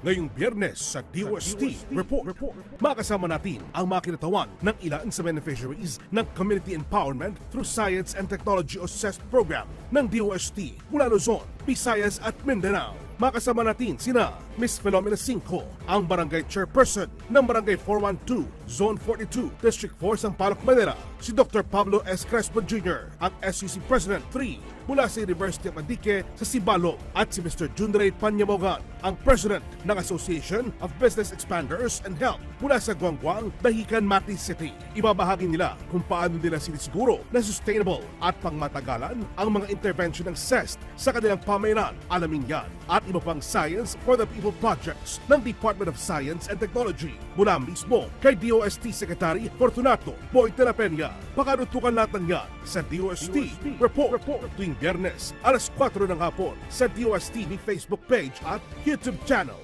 Ngayong Biyernes sa DOST Report, makasama natin ang mga kinatawan ng ilan sa beneficiaries ng Community Empowerment through Science and Technology o CEST program ng DOST mula Luzon, Visayas at Mindanao. Makasama natin sina Miss Philomena 5, ang Barangay Chairperson ng Barangay 412, Zone 42, District 4, Sampaloc, Manila. Si Dr. Pablo S. Crespo Jr., ang SUC President 3 mula sa University of Antique sa Sibalog. At si Mr. Junray Panyamogan, ang President ng Association of Business Expanders and Health mula sa Guangguang, Dahican, Mati City. Ibabahagi nila kung paano nila sinisiguro na sustainable at pangmatagalan ang mga intervention ng CEST sa kanilang pamayanan. Alamin yan at iba pang Science for the People projects ng Department of Science and Technology mula mismo kay DOST Secretary Fortunato de la Peña. Pakanutukan natin yan sa DOST Report tuwing Biyernes alas 4 ng hapon sa DOST Facebook page at YouTube channel.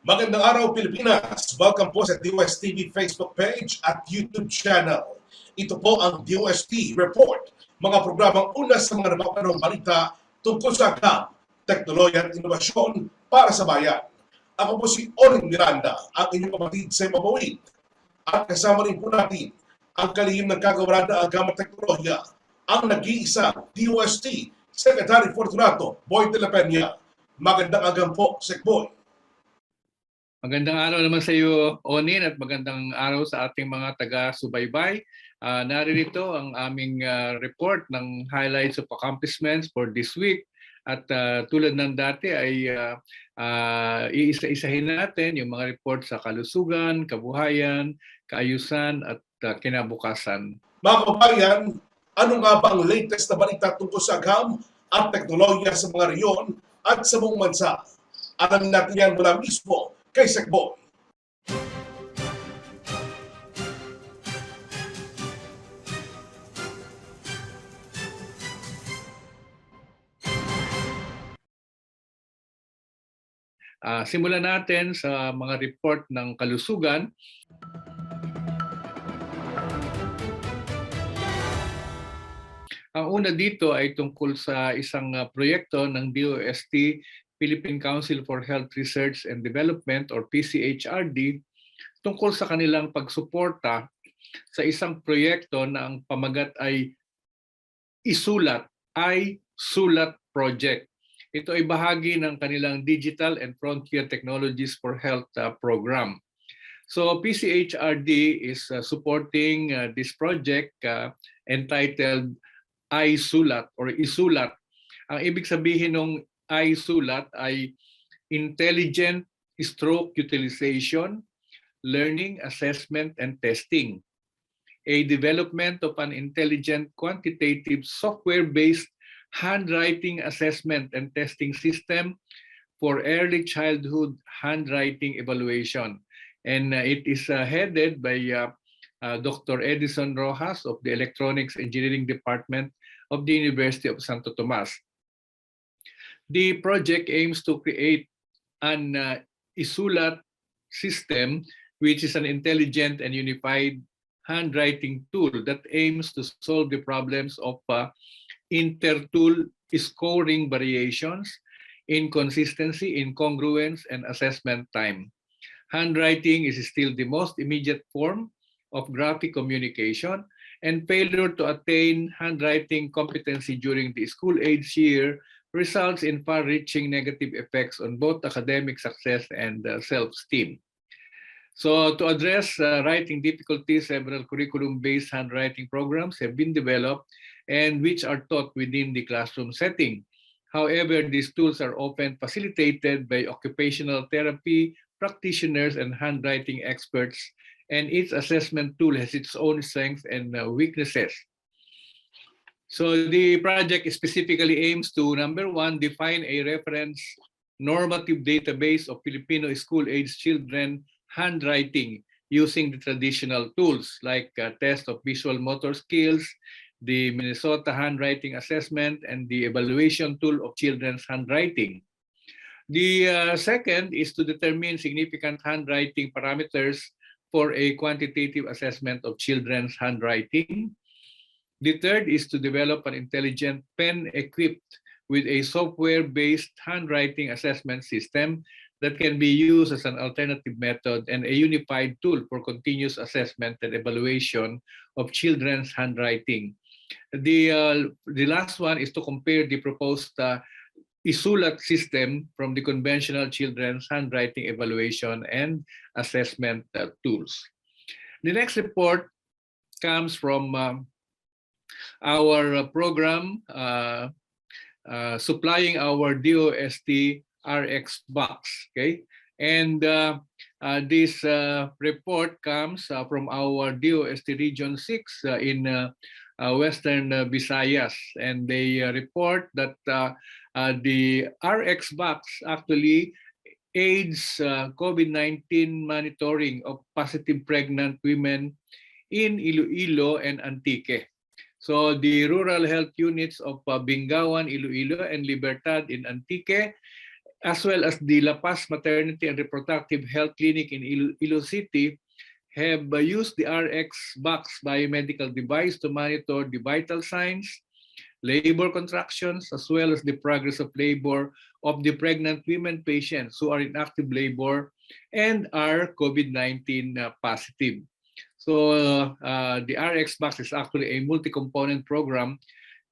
Magandang araw Pilipinas! Welcome po sa DOST TV Facebook page at YouTube channel. Ito po ang DOST Report, mga programang una sa mga napapanong balita tungkol sa Agham, Teknolohiya at Inobasyon para sa bayan. Ako po si Orin Miranda, ang inyong kapatid sa Mabawid. At kasama rin po natin ang kalihim ng kagawaran ng Agham at Teknolohiya, ang nag-iisang DOST Secretary Fortunato de la Peña. Magandang Agham po, Sekboy. Magandang araw naman sa iyo, Onin, at magandang araw sa ating mga taga-subaybay. Naririto ang aming report ng highlights of accomplishments for this week. At tulad ng dati ay iisa-isahin natin yung mga report sa kalusugan, kabuhayan, kaayusan at kinabukasan. Mga kababayan, ano nga ba ang latest na balita tungkol sa Agham at teknolohiya sa mga reyon at sa buong bansa? Alamin natin yan mula mismo kay Sekboy. Simulan natin sa mga report ng kalusugan. Ang una dito ay tungkol sa isang proyekto ng DOST, Philippine Council for Health Research and Development or PCHRD, tungkol sa kanilang pagsuporta sa isang proyekto na ang pamagat ay iSulat Project. Ito ay bahagi ng kanilang Digital and Frontier Technologies for Health program. So PCHRD is supporting this project entitled iSulat or iSulat. Ang ibig sabihin ng iSulat ay Intelligent Stroke Utilization, Learning, Assessment, and Testing. A development of an intelligent quantitative software-based handwriting assessment and testing system for early childhood handwriting evaluation. And it is headed by Dr. Edison Rojas of the Electronics Engineering Department of the University of Santo Tomas. The project aims to create an iSulat system, which is an intelligent and unified handwriting tool that aims to solve the problems of inter-tool scoring variations, inconsistency, incongruence, and assessment time. Handwriting is still the most immediate form of graphic communication, and failure to attain handwriting competency during the school age year results in far-reaching negative effects on both academic success and self-esteem. So to address writing difficulties, several curriculum-based handwriting programs have been developed and which are taught within the classroom setting. However, these tools are often facilitated by occupational therapy practitioners and handwriting experts, and each assessment tool has its own strengths and weaknesses. So the project specifically aims to, number one, define a reference normative database of Filipino school-age children handwriting using the traditional tools like test of visual motor skills, the Minnesota Handwriting Assessment, and the evaluation tool of children's handwriting. The second is to determine significant handwriting parameters for a quantitative assessment of children's handwriting. The third is to develop an intelligent pen-equipped with a software-based handwriting assessment system that can be used as an alternative method and a unified tool for continuous assessment and evaluation of children's handwriting. The last one is to compare the proposed isulat system from the conventional children's handwriting evaluation and assessment tools. The next report comes from our program supplying our DOST RX box. Okay, and this report comes from our DOST Region 6 in Western Visayas, and they report that the RX box actually aids COVID-19 monitoring of positive pregnant women in Iloilo and Antique. So the rural health units of Bingawan, Iloilo, and Libertad in Antique, as well as the La Paz Maternity and Reproductive Health Clinic in Ilo City, have used the RX box biomedical device to monitor the vital signs, labor contractions, as well as the progress of labor of the pregnant women patients who are in active labor and are COVID-19 positive. So the RX box is actually a multi-component program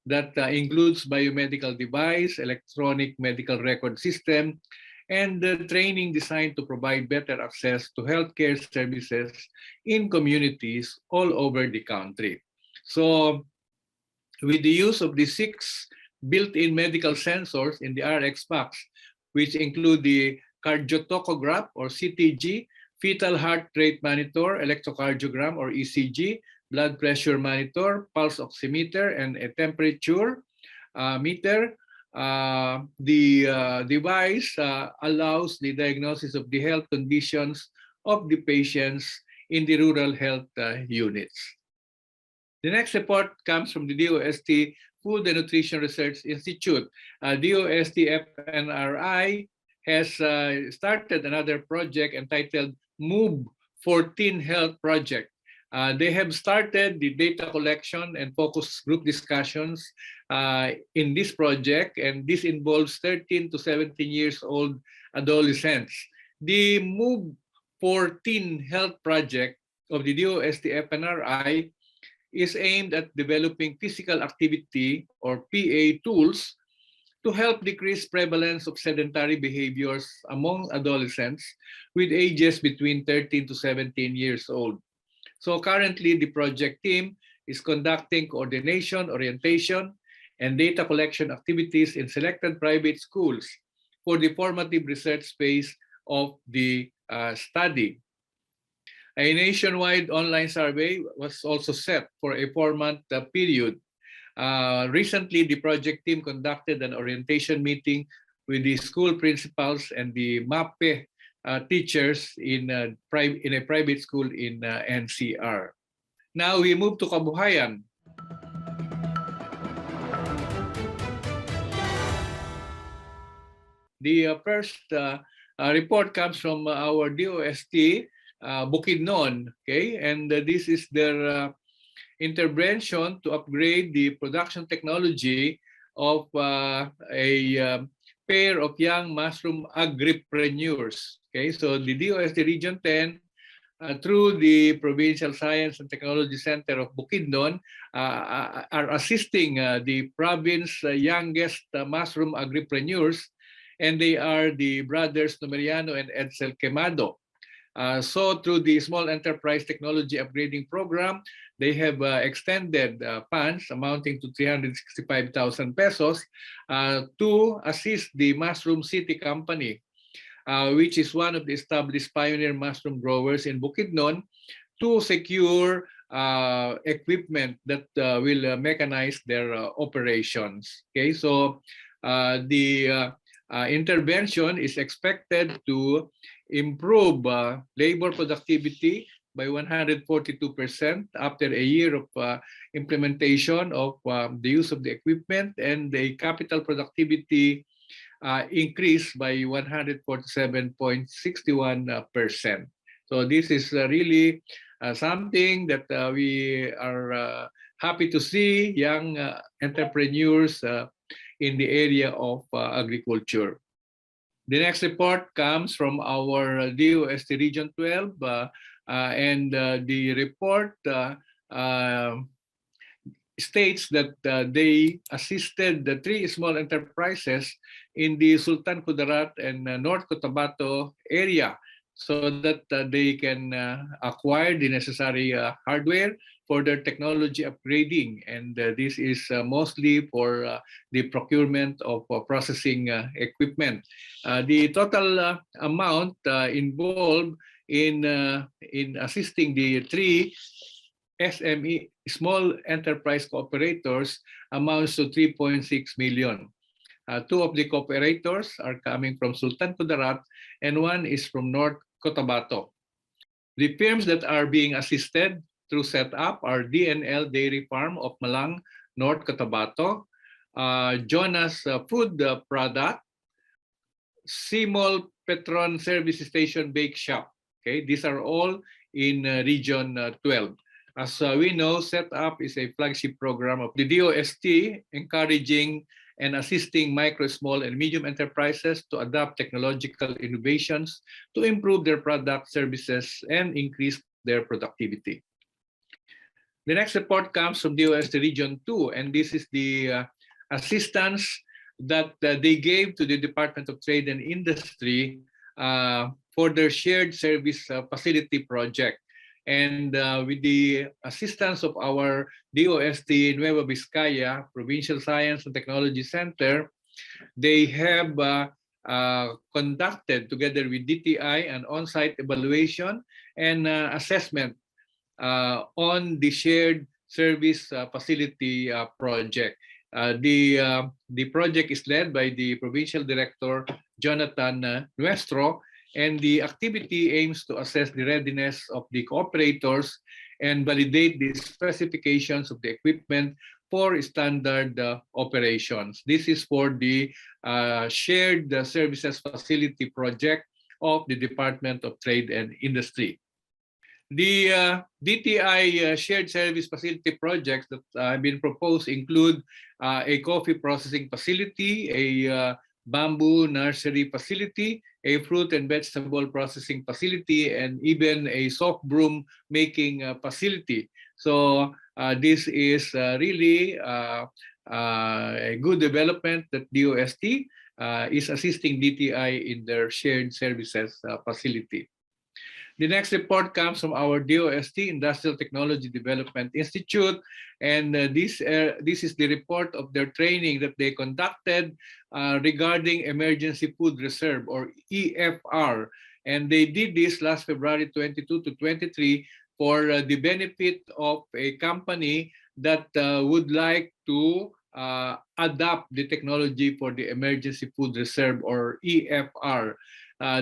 that includes biomedical device, electronic medical record system, and training designed to provide better access to healthcare services in communities all over the country. So with the use of the 6 built-in medical sensors in the RX box, which include the cardiotocograph or CTG, fetal heart rate monitor, electrocardiogram or ECG, blood pressure monitor, pulse oximeter, and a temperature meter, the device allows the diagnosis of the health conditions of the patients in the rural health units. The next report comes from the DOST Food and Nutrition Research Institute. DOST FNRI has started another project entitled MOVE 14 Health Project. They have started the data collection and focus group discussions in this project, and this involves 13 to 17 years old adolescents. The MOVE 14 Health Project of the DOST FNRI is aimed at developing physical activity or PA tools to help decrease prevalence of sedentary behaviors among adolescents with ages between 13 to 17 years old. So currently, the project team is conducting coordination, orientation, and data collection activities in selected private schools for the formative research phase of the study. A nationwide online survey was also set for a 4-month period. Recently, the project team conducted an orientation meeting with the school principals and the MAPE teachers in a private school in NCR. Now we move to Kabuhayan. The first report comes from our DOST Bukidnon, okay, and this is their intervention to upgrade the production technology of a pair of young mushroom agripreneurs. Okay, so the DOST Region 10, through the Provincial Science and Technology Center of Bukidnon, are assisting the province's youngest mushroom agripreneurs, and they are the brothers Numeriano and Edsel Quemado. So through the Small Enterprise Technology Upgrading Program, they have extended funds amounting to 365,000 pesos to assist the Mushroom City Company, which is one of the established pioneer mushroom growers in Bukidnon, to secure equipment that will mechanize their operations. Okay, so the intervention is expected to improve labor productivity by 142% after a year of implementation of the use of the equipment, and the capital productivity increased by 147.61%. So this is really something that we are happy to see young entrepreneurs in the area of agriculture. The next report comes from our DOST Region 12, and the report states that they assisted the 3 small enterprises in the Sultan Kudarat and North Cotabato area so that they can acquire the necessary hardware for their technology upgrading. And this is mostly for the procurement of processing equipment. The total amount involved in assisting the 3 SME, small enterprise cooperators, amounts to 3.6 million. 2 of the cooperators are coming from Sultan Kudarat and 1 is from North Cotabato. The firms that are being assisted through setup are DNL Dairy Farm of Malang, North Cotabato, Jonas Food Product, Simol Petron Service Station Bake Shop. Okay, these are all in Region 12. As we know, Setup is a flagship program of the DOST, encouraging and assisting micro, small, and medium enterprises to adopt technological innovations to improve their product services and increase their productivity. The next report comes from DOST Region 2, and this is the assistance that they gave to the Department of Trade and Industry for their shared service facility project. And with the assistance of our DOST Nueva Vizcaya Provincial Science and Technology Center, they have conducted together with DTI an on-site evaluation and assessment on the shared service facility project. The project is led by the Provincial Director Jonathan Nuestro, and the activity aims to assess the readiness of the cooperators and validate the specifications of the equipment for standard operations. This is for the shared services facility project of the Department of Trade and Industry. The DTI shared service facility projects that have been proposed include a coffee processing facility, a bamboo nursery facility, a fruit and vegetable processing facility, and even a soft broom making facility. So this is really a good development that DOST is assisting DTI in their shared services facility. The next report comes from our DOST Industrial Technology Development Institute, and this is the report of their training that they conducted regarding Emergency Food Reserve, or EFR. And they did this last February 22 to 23 for the benefit of a company that would like to adopt the technology for the Emergency Food Reserve, or EFR.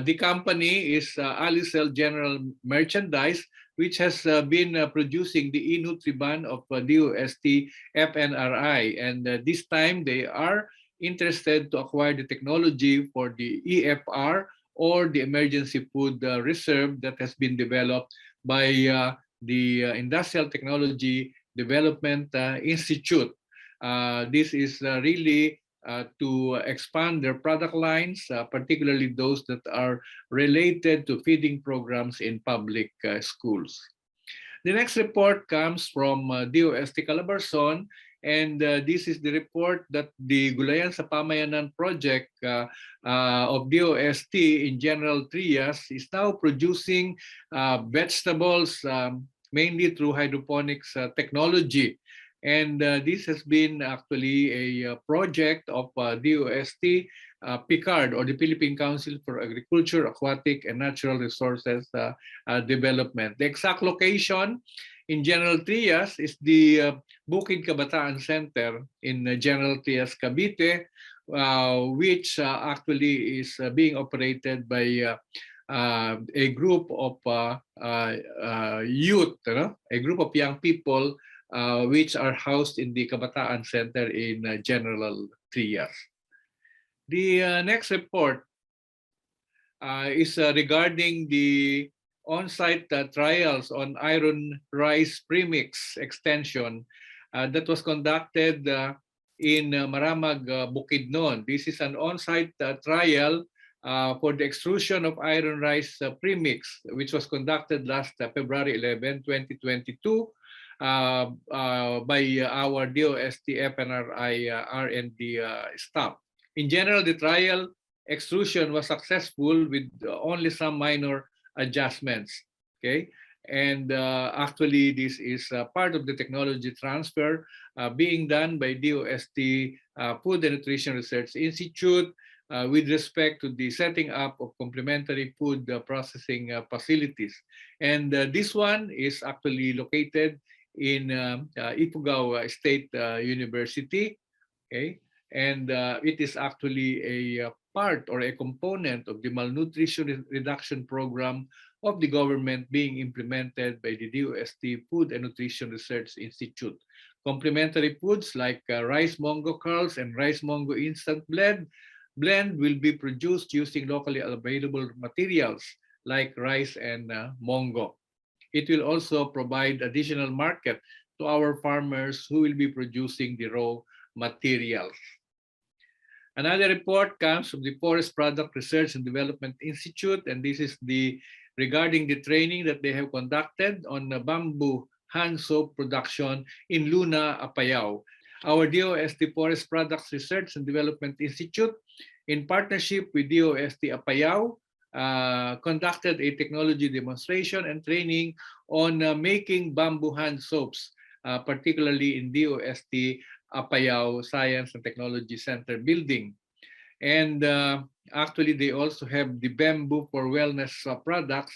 The company is Alicel General Merchandise, which has been producing the e-Nutriban of DOST FNRI. And this time they are interested to acquire the technology for the EFR, or the Emergency Food Reserve, that has been developed by the Industrial Technology Development Institute. This is really to expand their product lines, particularly those that are related to feeding programs in public schools. The next report comes from DOST Calabarzon, and this is the report that the Gulayan sa Pamayanan project of DOST in General Trias is now producing vegetables mainly through hydroponics technology. And this has been actually a project of DOST PICARD, or the Philippine Council for Agriculture, Aquatic, and Natural Resources Development. The exact location in General Trias is the Bukid Kabataan Center in General Trias, Cavite, which actually is being operated by a group of youth, a group of young people which are housed in the Kabataan Center in General Trias. The next report is regarding the on-site trials on iron rice premix extension that was conducted in Maramag, Bukidnon. This is an on-site trial for the extrusion of iron rice premix, which was conducted last February 11, 2022 by our DOST FNRI R&D staff. In general, the trial extrusion was successful with only some minor adjustments. Okay, and actually this is part of the technology transfer being done by DOST Food and Nutrition Research Institute with respect to the setting up of complementary food processing facilities. And this one is actually located in Ifugao State University. Okay, and it is actually a part or a component of the malnutrition reduction program of the government being implemented by the DOST Food and Nutrition Research Institute. Complementary foods like rice mongo curls and rice mongo instant blend will be produced using locally available materials like rice and mongo. It will also provide additional market to our farmers who will be producing the raw materials. Another report comes from the Forest Product Research and Development Institute, and this is regarding the training that they have conducted on bamboo hand soap production in Luna, Apayao. Our DOST Forest Products Research and Development Institute, in partnership with DOST Apayao, conducted a technology demonstration and training on making bamboo hand soaps, particularly in DOST Apayao Science and Technology Center building. And actually, they also have the Bamboo for Wellness products,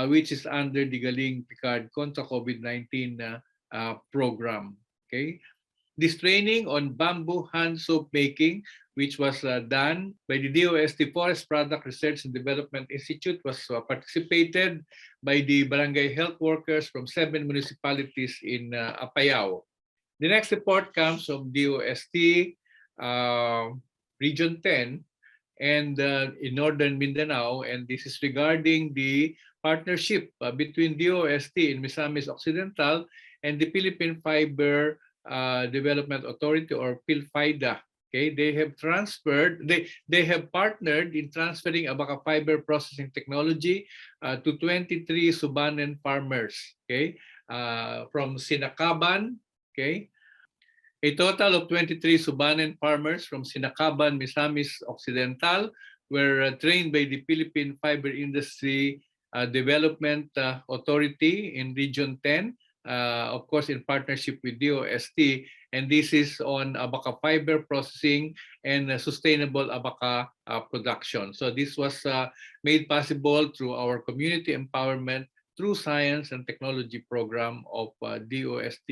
which is under the Galing Picard contra COVID-19 program. Okay, this training on bamboo hand soap making, which was done by the DOST Forest Product Research and Development Institute, was participated by the barangay health workers from 7 municipalities in Apayao. The next report comes from DOST Region 10 and in Northern Mindanao, and this is regarding the partnership between DOST in Misamis Occidental and the Philippine Fiber Development Authority, or PhilFIDA. Okay, they have partnered in transferring abaca fiber processing technology to 23 Subanen farmers. Okay, from Sinakaban. Okay, a total of 23 Subanen farmers from Sinakaban, Misamis Occidental were trained by the Philippine Fiber Industry Development Authority in Region 10, of course in partnership with DOST, and this is on abaca fiber processing and sustainable abaca production. So this was made possible through our community empowerment through science and technology program of DOST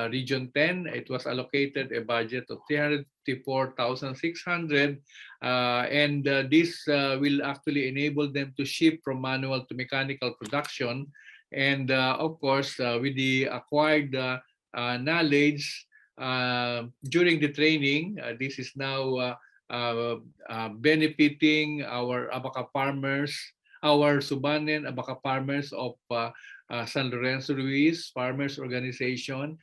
Region 10. It was allocated a budget of 354,600, and this will actually enable them to shift from manual to mechanical production. And of course, with the acquired knowledge during the training, this is now benefiting our abaca farmers, our Subanen abaca farmers of San Lorenzo Ruiz Farmers Organization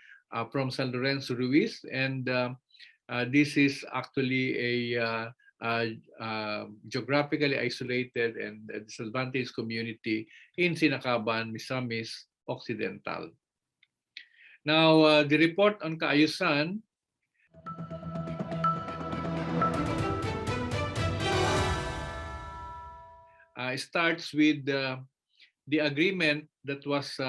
from San Lorenzo Ruiz, and this is actually a geographically isolated and disadvantaged community in Sinakaban, Misamis Occidental. Now, the report on kaayusan starts with the agreement that was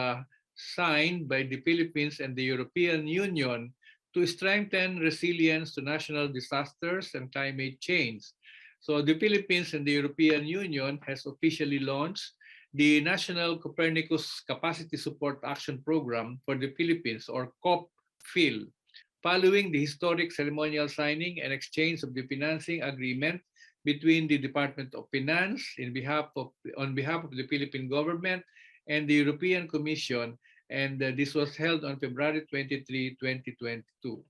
signed by the Philippines and the European Union to strengthen resilience to national disasters and climate change. So the Philippines and the European Union has officially launched the National Copernicus Capacity Support Action Program for the Philippines, or COP-PHIL, following the historic ceremonial signing and exchange of the financing agreement between the Department of Finance on behalf of the Philippine government and the European Commission, and this was held on February 23, 2022.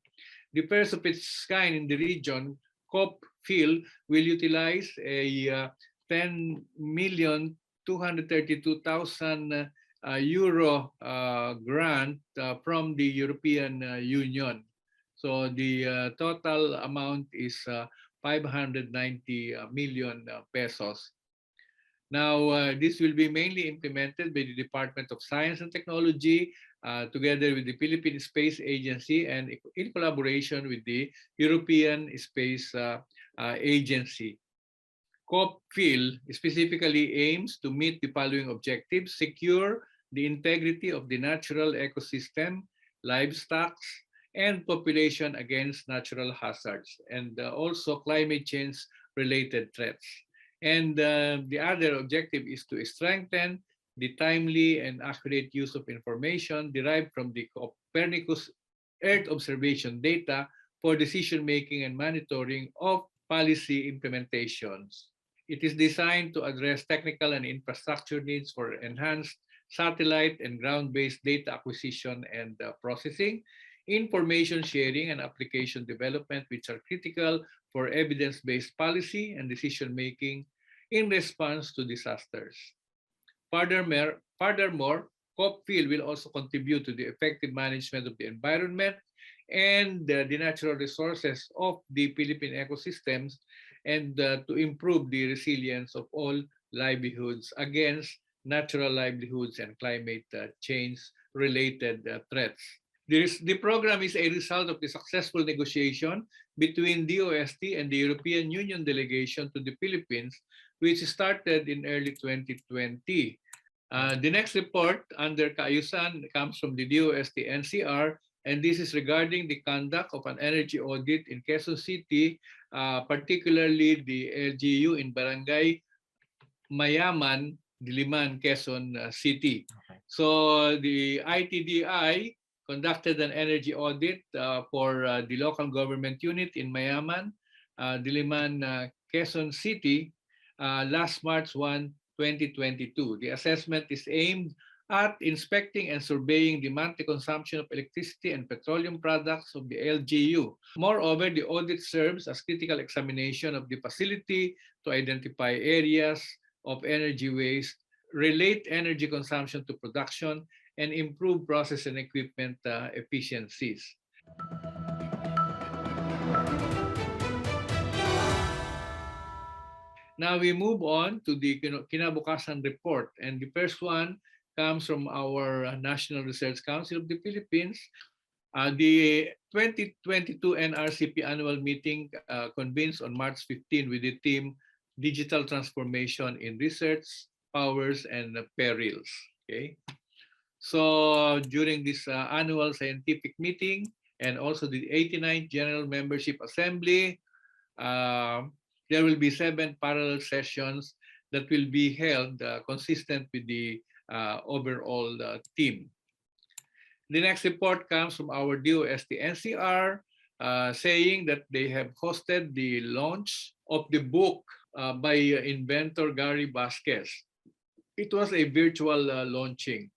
The first of its kind in the region, COP-PHIL will utilize a 10,232,000 euro grant from the European Union. So the total amount is 590 million pesos. Now, this will be mainly implemented by the Department of Science and Technology together with the Philippine Space Agency and in collaboration with the European Space Agency. COPFIL specifically aims to meet the following objectives: secure the integrity of the natural ecosystem, livestock, and population against natural hazards, and also climate change related threats. And the other objective is to strengthen the timely and accurate use of information derived from the Copernicus Earth observation data for decision making and monitoring of policy implementations. It is designed to address technical and infrastructure needs for enhanced satellite and ground-based data acquisition and processing, information sharing and application development, which are critical for evidence-based policy and decision-making in response to disasters. Furthermore, COPFIL will also contribute to the effective management of the environment and the natural resources of the Philippine ecosystems and to improve the resilience of all livelihoods against natural livelihoods and climate change related threats. The program is a result of the successful negotiation between DOST and the European Union delegation to the Philippines, which started in early 2020. The next report under Kaayusan comes from the DOST NCR, and this is regarding the conduct of an energy audit in Quezon City, particularly the LGU in Barangay Mayaman, Diliman, Quezon City. Okay. So the ITDI conducted an energy audit for the local government unit in Mayaman, Diliman, Quezon City last March 1, 2022. The assessment is aimed at inspecting and surveying the monthly consumption of electricity and petroleum products of the LGU. Moreover, the audit serves as critical examination of the facility to identify areas of energy waste, relate energy consumption to production, and improve process and equipment efficiencies. Now we move on to the kinabukasan report, and the first one comes from our National Research Council of the Philippines. The 2022 NRCP annual meeting convenes on March 15 with the theme Digital Transformation in Research, Powers, and Perils. Okay. So during this annual scientific meeting and also the 89th General Membership Assembly, there will be 7 parallel sessions that will be held consistent with the overall theme. The next report comes from our DOST NCR saying that they have hosted the launch of the book by inventor Gary Vasquez. It was a virtual launching,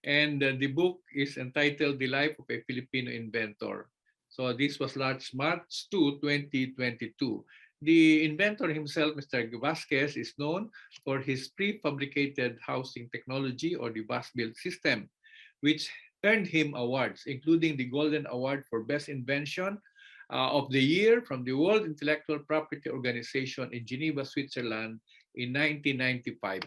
and the book is entitled The Life of a Filipino Inventor. So this was launched March 2, 2022. The inventor himself, Mr. Vasquez, is known for his prefabricated housing technology, or the bus build system, which earned him awards, including the Golden Award for Best Invention of the Year from the World Intellectual Property Organization in Geneva, Switzerland in 1995.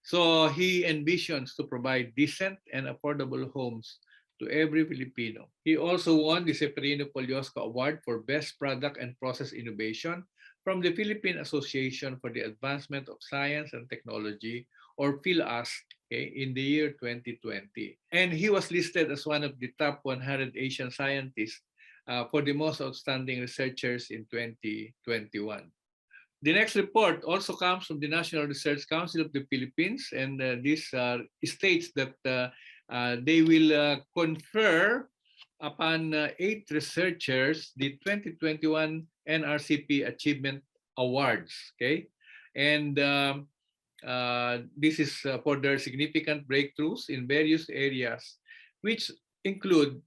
So he envisions to provide decent and affordable homes to every Filipino. He also won the Seferino Poliosco Award for Best Product and Process Innovation from the Philippine Association for the Advancement of Science and Technology, or PhilAS, in the year 2020. And he was listed as one of the top 100 Asian scientists for the most outstanding researchers in 2021. The next report also comes from the National Research Council of the Philippines, and this states that they will confer upon 8 researchers the 2021 NRCP Achievement Awards. Okay, and this is for their significant breakthroughs in various areas, which include,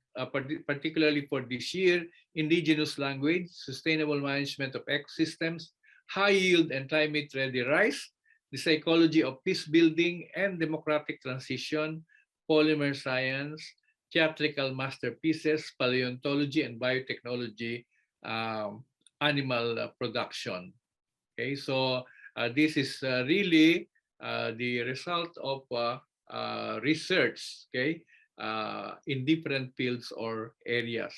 particularly for this year, indigenous language, sustainable management of ecosystems, high yield and climate-ready rice, the psychology of peace building and democratic transition, polymer science, theatrical masterpieces, paleontology and biotechnology, animal production. Okay, so this is really the result of research, okay, in different fields or areas.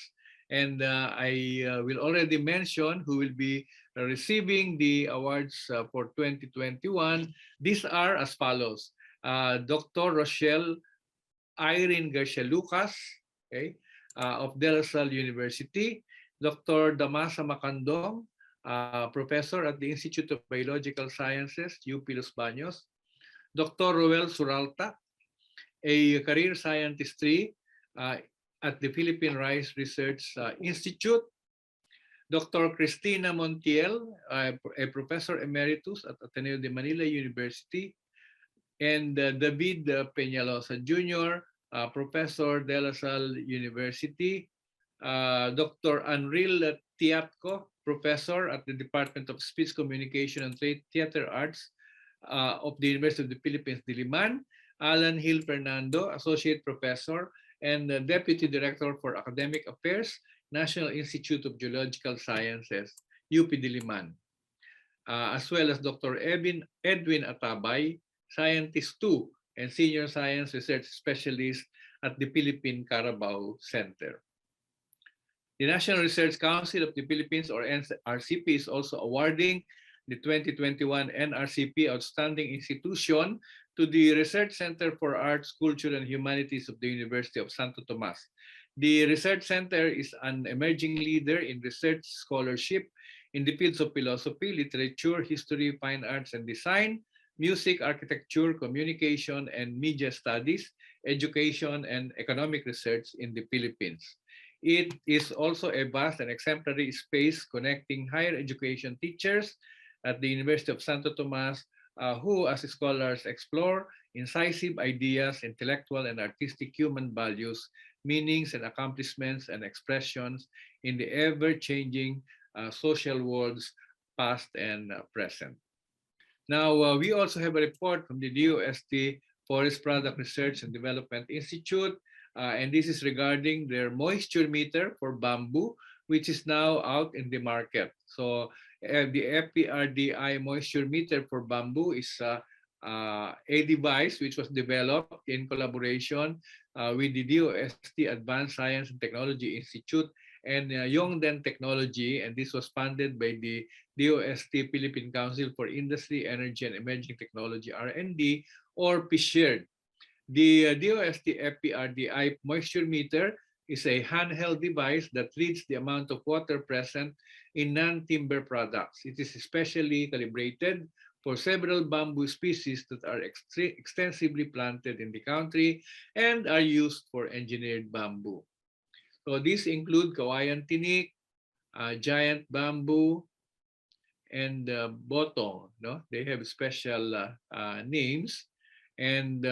And I will already mention who will be receiving the awards for 2021. These are as follows. Dr. Rochelle Irene Garcia Lucas, okay, of De La Salle University. Dr. Damasa Macandong, professor at the Institute of Biological Sciences, UP Los Baños. Dr. Roel Suralta, a career scientist 3 at the Philippine Rice Research Institute. Dr. Cristina Montiel, a professor emeritus at Ateneo de Manila University. And David Peñalosa Jr., professor De La Salle University. Dr. Anril Tiatco, professor at the Department of Speech Communication and Theater Arts of the University of the Philippines, Diliman. Alan Hill Fernando, associate professor and deputy director for academic affairs, National Institute of Geological Sciences, UP Diliman. As well as Dr. Edwin Atabay, scientist 2 and senior science research specialist at the Philippine Carabao Center. The National Research Council of the Philippines, or NRCP, is also awarding the 2021 NRCP Outstanding Institution to the Research Center for Arts, Culture, and Humanities of the University of Santo Tomas. The Research Center is an emerging leader in research scholarship in the fields of philosophy, literature, history, fine arts and design, music, architecture, communication, and media studies, education, and economic research in the Philippines. It is also a vast and exemplary space connecting higher education teachers at the University of Santo Tomas who, as scholars, explore incisive ideas, intellectual and artistic human values, meanings and accomplishments and expressions in the ever-changing social worlds, past and present. Now, we also have a report from the DOST Forest Product Research and Development Institute, and this is regarding their moisture meter for bamboo, which is now out in the market. So the FPRDI moisture meter for bamboo is a device which was developed in collaboration with the DOST Advanced Science and Technology Institute and Yongden Technology, and this was funded by the DOST Philippine Council for Industry, Energy, and Emerging Technology, R&D, or PSHERD. The DOST FPRDI moisture meter is a handheld device that reads the amount of water present in non-timber products. It is especially calibrated for several bamboo species that are extensively planted in the country and are used for engineered bamboo. So these include kawayan tinik, giant bamboo, and botong. No? They have special names, and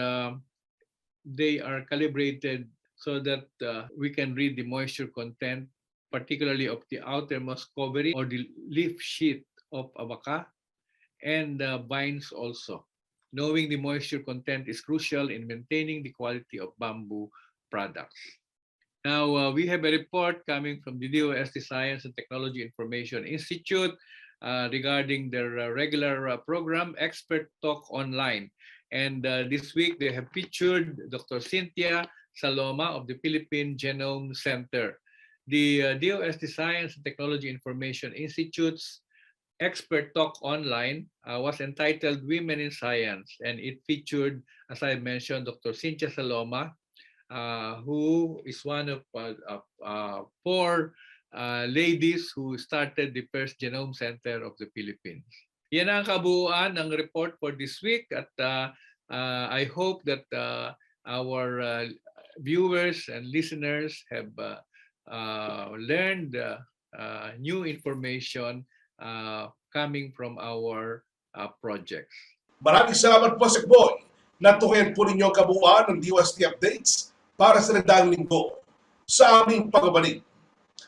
they are calibrated so that we can read the moisture content, particularly of the outermost covering or the leaf sheath of abaca and vines also. Knowing the moisture content is crucial in maintaining the quality of bamboo products. Now, we have a report coming from the DOST Science and Technology Information Institute regarding their regular program, Expert Talk Online. And this week, they have featured Dr. Cynthia Saloma of the Philippine Genome Center. The DOST Science and Technology Information Institute's Expert Talk Online was entitled Women in Science, and it featured, as I mentioned, Dr. Cynthia Saloma, who is one of 4 ladies who started the first Genome Center of the Philippines. Yan ang kabuuan ng report for this week, at I hope that our viewers and listeners have learned new information coming from our projects. Maraming salamat po, Sec Boy. Natukoyan po ninyo ang kabuuan ng DOST updates para sa nagdaang linggo. Sa aming pagbabalik,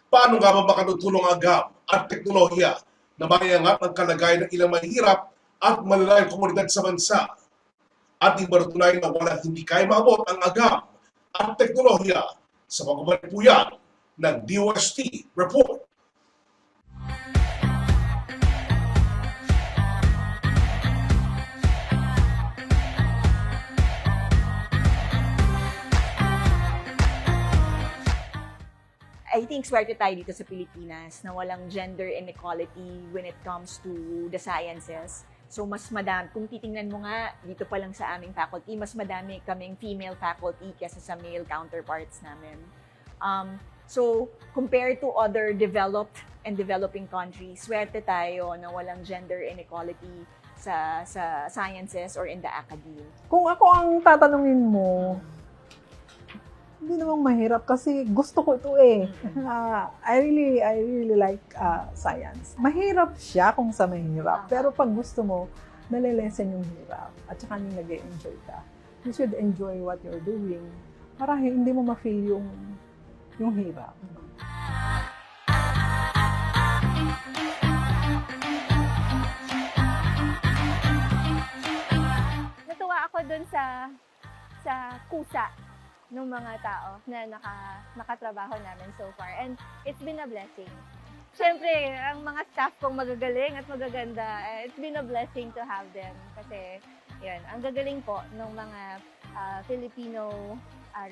paano nga ba makatutulong ang Agham at Teknolohiya na maiangat ang kalagayan ng ilang mahihirap at malalayong komunidad sa bansa? At ibaratunayan na walang hindi kaya maabot ang Agham at Teknolohiya Sa pagbabalik po yan ng DOST Report. I think swerte tayo dito sa Pilipinas na walang gender inequality when it comes to the sciences. So mas madami, kung titingnan mo nga dito pa lang sa aming faculty, mas madami kaming female faculty kaysa sa male counterparts namin. So compared to other developed and developing countries, swerte tayo na walang gender inequality sa sciences or in the academe. Kung ako ang tatanungin mo, hindi namang mahirap kasi gusto ko ito eh. I really like science. Mahirap siya kung sa mahirap. Pero pag gusto mo, nalilesen yung hirap. At saka yung nag-e-enjoy ka. You should enjoy what you're doing para hindi mo ma-feel yung hirap. Natuwa ako dun sa kusa ng mga tao na nakatrabaho namin so far. And it's been a blessing. Siyempre, ang mga staff kong magagaling at magaganda, it's been a blessing to have them. Kasi, yun, ang gagaling po ng mga Filipino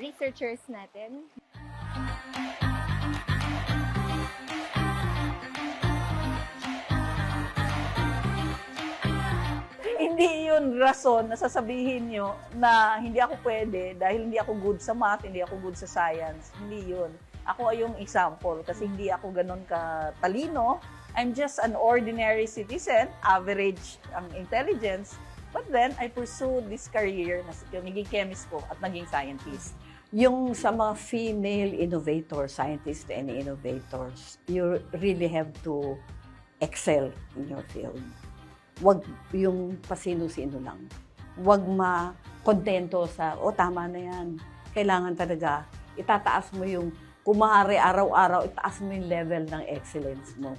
researchers natin. Hindi yun rason na sasabihin nyo na hindi ako pwede dahil hindi ako good sa math, hindi ako good sa science. Hindi yun. Ako ay yung example kasi hindi ako ganun katalino. I'm just an ordinary citizen, average ang intelligence. But then, I pursued this career na naging chemist ko at naging scientist. Yung sa mga female innovators, scientists and innovators, you really have to excel in your field. Wag yung pasino-sino lang. Wag ma-kontento sa, tama na yan. Kailangan talaga, itataas mo yung, kung maaari araw-araw, itaas mo yung level ng excellence mo.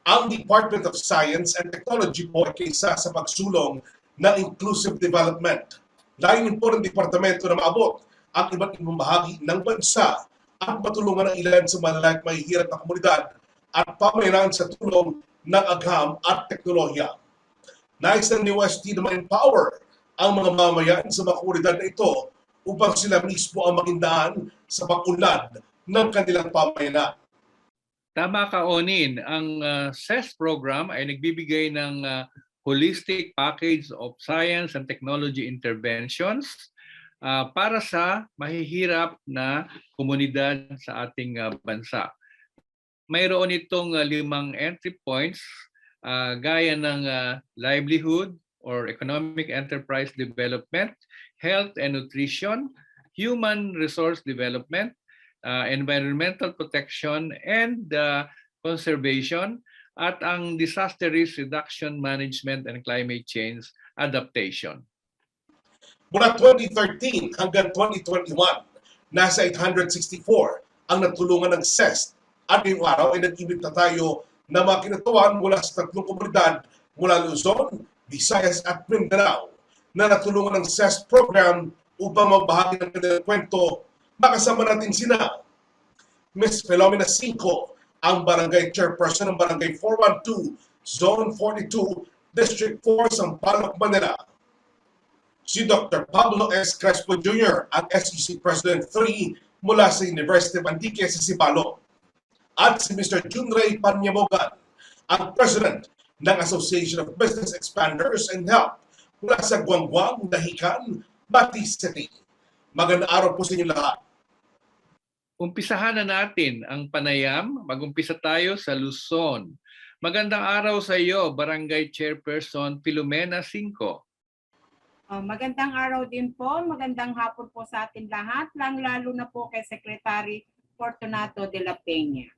Ang Department of Science and Technology po ay kaisa sa pagsulong ng inclusive development. Layunin po ng departamento na maabot ang iba't ibang bahagi ng bansa at matulungan ang ilan sa malalayong mahihirap na komunidad at pamayanan sa tulong ng Agham at Teknolohiya. Nais ng DOST na ma-empower ang mga mamayan sa mga komunidad na ito upang sila mismo ang magindaan sa pag-unlad ng kanilang pamayanan. Tama ka, Onin. Ang CEST program ay nagbibigay ng holistic package of science and technology interventions para sa mahihirap na komunidad sa ating bansa. Mayroon itong 5 entry points gaya ng livelihood or economic enterprise development, health and nutrition, human resource development, environmental protection and conservation, at ang disaster risk reduction management and climate change adaptation. Mula 2013 hanggang 2021, nasa 864 ang natulungan ng CEST. At ngayong araw ay nag-ibig na tayo na mga kinatawan mula sa 3 komunidad mula Luzon, Visayas at Mindanao na natulungan ng CEST program upang magbahagi ng kanilang kwento. Makasama natin sina Ms. Philomena 5, ang Barangay Chairperson ng Barangay 412, Zone 42, District 4, Sampaloc, Manila. Si Dr. Pablo S. Crespo Jr., ang SEC President 3 mula sa University of Antique sa Sibalo. At si Mr. Junray Panyamogan, ang President ng Association of Business Expanders and Help mula sa Guangguang, Dahican, Batis City. Magandang araw po sa inyo lahat. Umpisahan na natin ang panayam. Mag-umpisa tayo sa Luzon. Magandang araw sa iyo, Barangay Chairperson Philomena 5. Magandang araw din po. Magandang hapon po sa atin lahat. Lalo na po kay Secretary Fortunato de la Peña.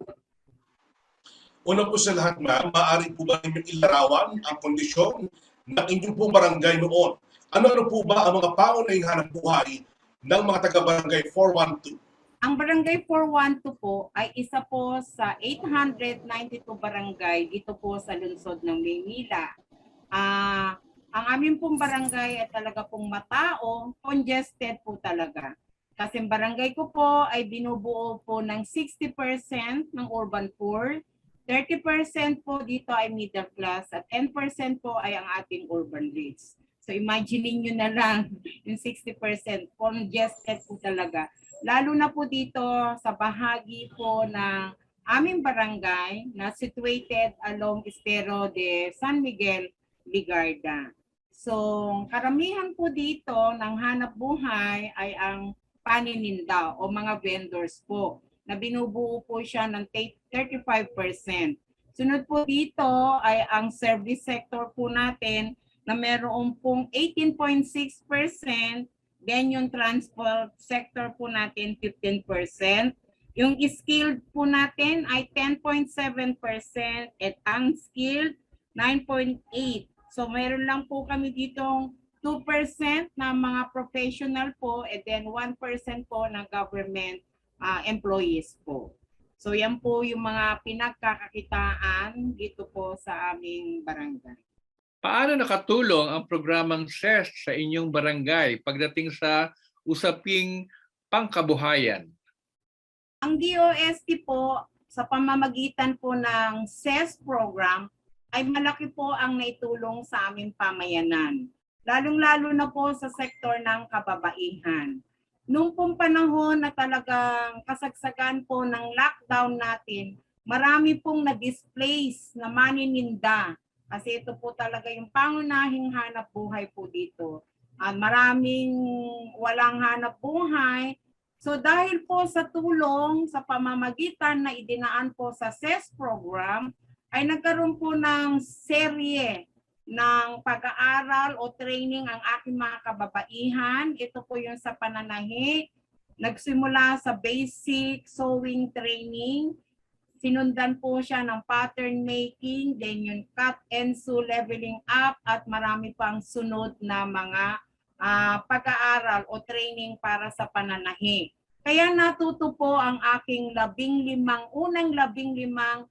Una po sa lahat, ma'am, maaari po ba inyong ilarawan ang kondisyon ng inyong pong barangay noon? Ano-ano po ba ang mga pangunahing hanap buhay ng mga taga-barangay 412? Ang barangay 412 po ay isa po sa 892 barangay dito po sa lungsod ng Maynila. Ang aming pong barangay ay talaga pong matao, congested po talaga. Kasi ang barangay ko po ay binubuo po ng 60% ng urban poor, 30% po dito ay middle class, at 10% po ay ang ating urban rates. So imagine nyo na lang yung 60%, congested po talaga. Lalo na po dito sa bahagi po ng aming barangay na situated along Estero de San Miguel, Ligarda. So, karamihan po dito ng hanap buhay ay ang panininda o mga vendors po na binubuo po siya ng 35%. Sunod po dito ay ang service sector po natin na meron pong 18.6%. Then yung transport sector po natin 15%. Yung skilled po natin ay 10.7% at unskilled 9.8%. So meron lang po kami ditong 2% na mga professional po and then 1% po ng government employees po. So yan po yung mga pinagkakakitaan dito po sa aming barangay. Paano nakatulong ang programang CEST sa inyong barangay pagdating sa usaping pangkabuhayan? Ang DOST po sa pamamagitan po ng CEST program ay malaki po ang naitulong sa aming pamayanan. Lalong-lalo na po sa sektor ng kababaihan. Noong pong panahon na talagang kasagsagan po ng lockdown natin, marami pong na-displace na manininda. Kasi ito po talaga yung pangunahing hanap buhay po dito. Maraming walang hanap buhay. So dahil po sa tulong sa pamamagitan na idinaan po sa CEST program, ay nagkaroon po ng serye ng pag-aaral o training ang aking mga kababaihan. Ito po yung sa pananahi. Nagsimula sa basic sewing training. Sinundan po siya ng pattern making, then yung cut and sew leveling up at marami pang sunod na mga pag-aaral o training para sa pananahi. Kaya natuto po ang aking unang 15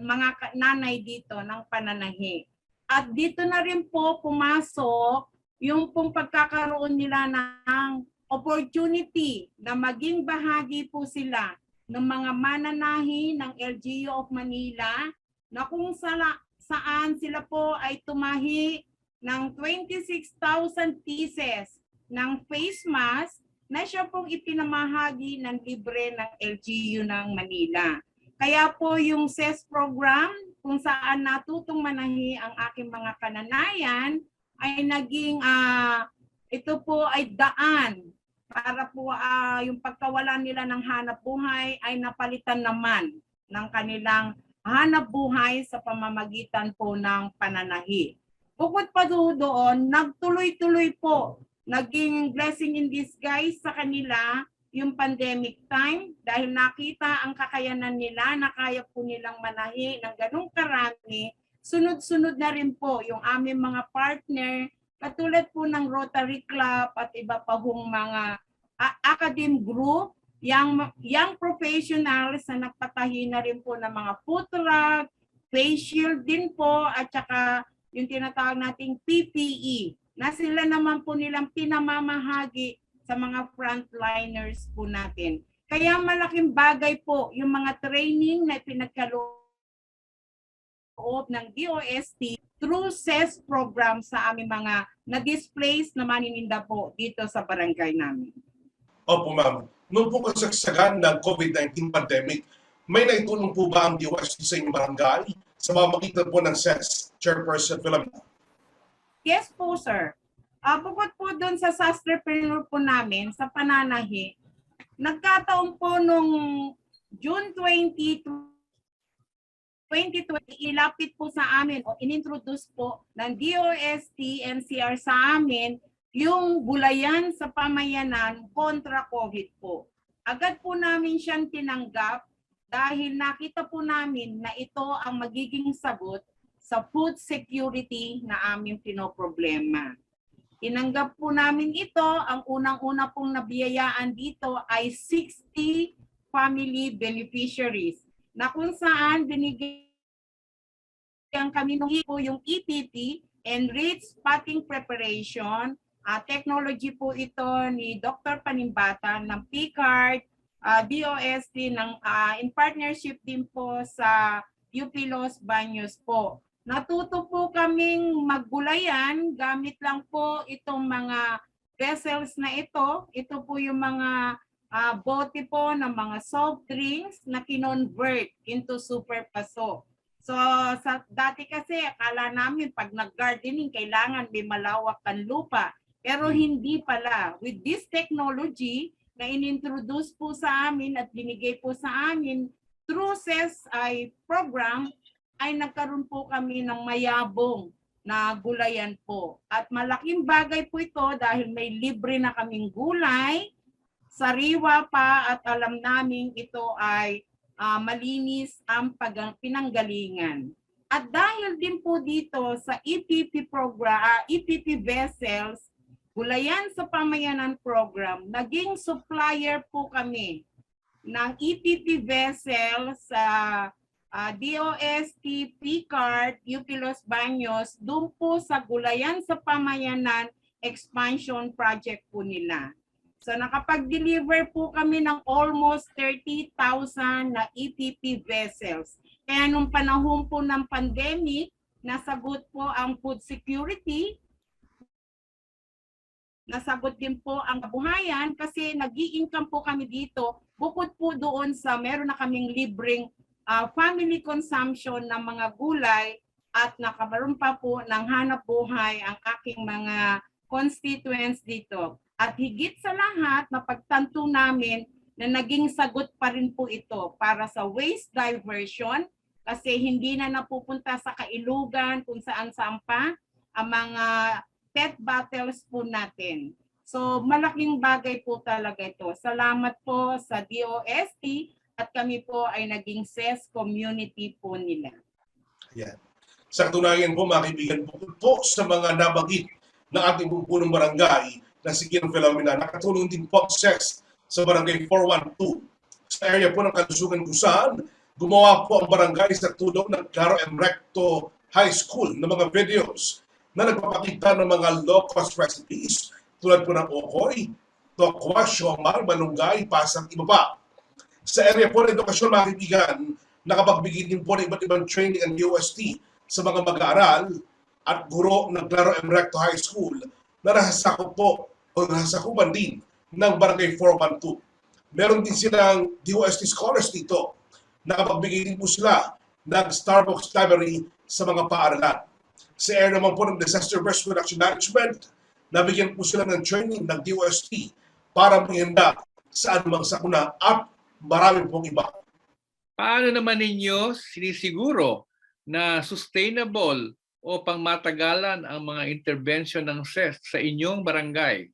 mga nanay dito ng pananahi. At dito na rin po pumasok yung pong pagkakaroon nila ng opportunity na maging bahagi po sila ng mga mananahi ng LGU of Manila na kung saan sila po ay tumahi ng 26,000 pieces ng face mask na siya pong ipinamahagi ng libre ng LGU ng Manila. Kaya po yung CEST program kung saan natutong manahi ang aking mga kananayan ay naging ito po ay daan para po yung pagkawalan nila ng hanap buhay ay napalitan naman ng kanilang hanap buhay sa pamamagitan po ng pananahi. Bukod pa doon, nagtuloy-tuloy po, naging blessing in disguise sa kanila yung pandemic time dahil nakita ang kakayanan nila na kaya po nilang manahi ng ganung karami. Sunod-sunod na rin po yung aming mga partner katulad po ng Rotary Club at iba pa hong mga academic group, young professionals na nagpatahi na rin po ng mga food truck, face shield din po at saka yung tinatawag nating PPE na sila naman po nilang pinamamahagi sa mga frontliners po natin. Kaya malaking bagay po yung mga training na pinagkaloob ng DOST through CEST program sa aming mga na-displaced na manininda po dito sa barangay namin. Opo, ma'am. Noong po kasagsagan ng COVID-19 pandemic, may naitulong po ba ang DOST sa inyong barangay sa pamamagitan po ng CEST Chairperson Philomena? Yes po, sir. Bukod po doon sa sastrepreneur po namin sa pananahi, nagkataon po nung June 2020, ilapit po sa amin o inintroduce po ng DOST NCR sa amin yung gulayan sa pamayanan kontra COVID po. Agad po namin siyang tinanggap dahil nakita po namin na ito ang magiging sagot sa food security na aming pinoproblema. Tinanggap po namin ito. Ang unang-una pong nabiyayaan dito ay 60 family beneficiaries na kung saan binigyan kami ng po yung EPP, Enriched Spotting Preparation. Technology po ito ni Dr. Panimbata ng PCARD, DOST in partnership din po sa UP Los Baños po. Natuto po kaming maggulayan gamit lang po itong mga vessels na ito. Ito po yung mga bote po ng mga soft drinks na kinonvert into super paso. So dati kasi akala namin pag nag-gardening kailangan may malawak kang lupa. Pero hindi pala. With this technology na inintroduce po sa amin at binigay po sa amin through CEST program, ay nagkaroon po kami ng mayabong na gulayan po. At malaking bagay po ito dahil may libre na kaming gulay, sariwa pa at alam namin ito ay malinis ang pinanggalingan. At dahil din po dito sa EPP program, EPP vessels, gulayan sa pamayanan program, naging supplier po kami ng EPP vessels sa DOST, PCARD, UP Los Baños, doon po sa gulayan sa pamayanan expansion project po nila. So nakapag-deliver po kami ng almost 30,000 na EPP vessels. Kaya nung panahon po ng pandemic, nasagot po ang food security, nasagot din po ang kabuhayan kasi nag-i-income po kami dito. Bukod po doon sa meron na kaming libreng family consumption ng mga gulay at nakabaroon pa po ng hanap buhay ang aking mga constituents dito. At higit sa lahat, napagtanto namin na naging sagot pa rin po ito para sa waste diversion kasi hindi na napupunta sa kailugan kung saan-saan pa ang mga PET bottles po natin. So malaking bagay po talaga ito. Salamat po sa DOST at kami po ay naging CEST community po nila. Yan. Sa katunayan po, mga kaibigan, po sa mga nabanggit ng ating punong barangay na si Kim Philomena, nakatulong din po ang CEST sa barangay 412 sa area po ng Kalusugan kung saan gumawa po ang barangay sa tulong ng Claro M. Recto High School ng mga videos na nagpapakita ng mga low-cost recipes tulad po ng okoy, tokwa, siomar, malunggay, pasang iba pa. Sa area po ng edukasyon, mga kaibigan, nakapagbigay din po ng iba't ibang training ang DOST sa mga mag-aaral at guro ng Claro M. Recto High School na nasasakop po o nasasakupan din ng Barangay 412. Meron din silang DOST scholars dito. Nakapagbigay din po sila ng Starbucks Library sa mga paaralan. Sa area naman po ng Disaster Risk Reduction Management, nabigyan po sila ng training ng DOST para maganda sa anumang sakuna at marami pong iba. Paano naman ninyo sinisiguro na sustainable o pangmatagalan ang mga intervention ng CEST sa inyong barangay?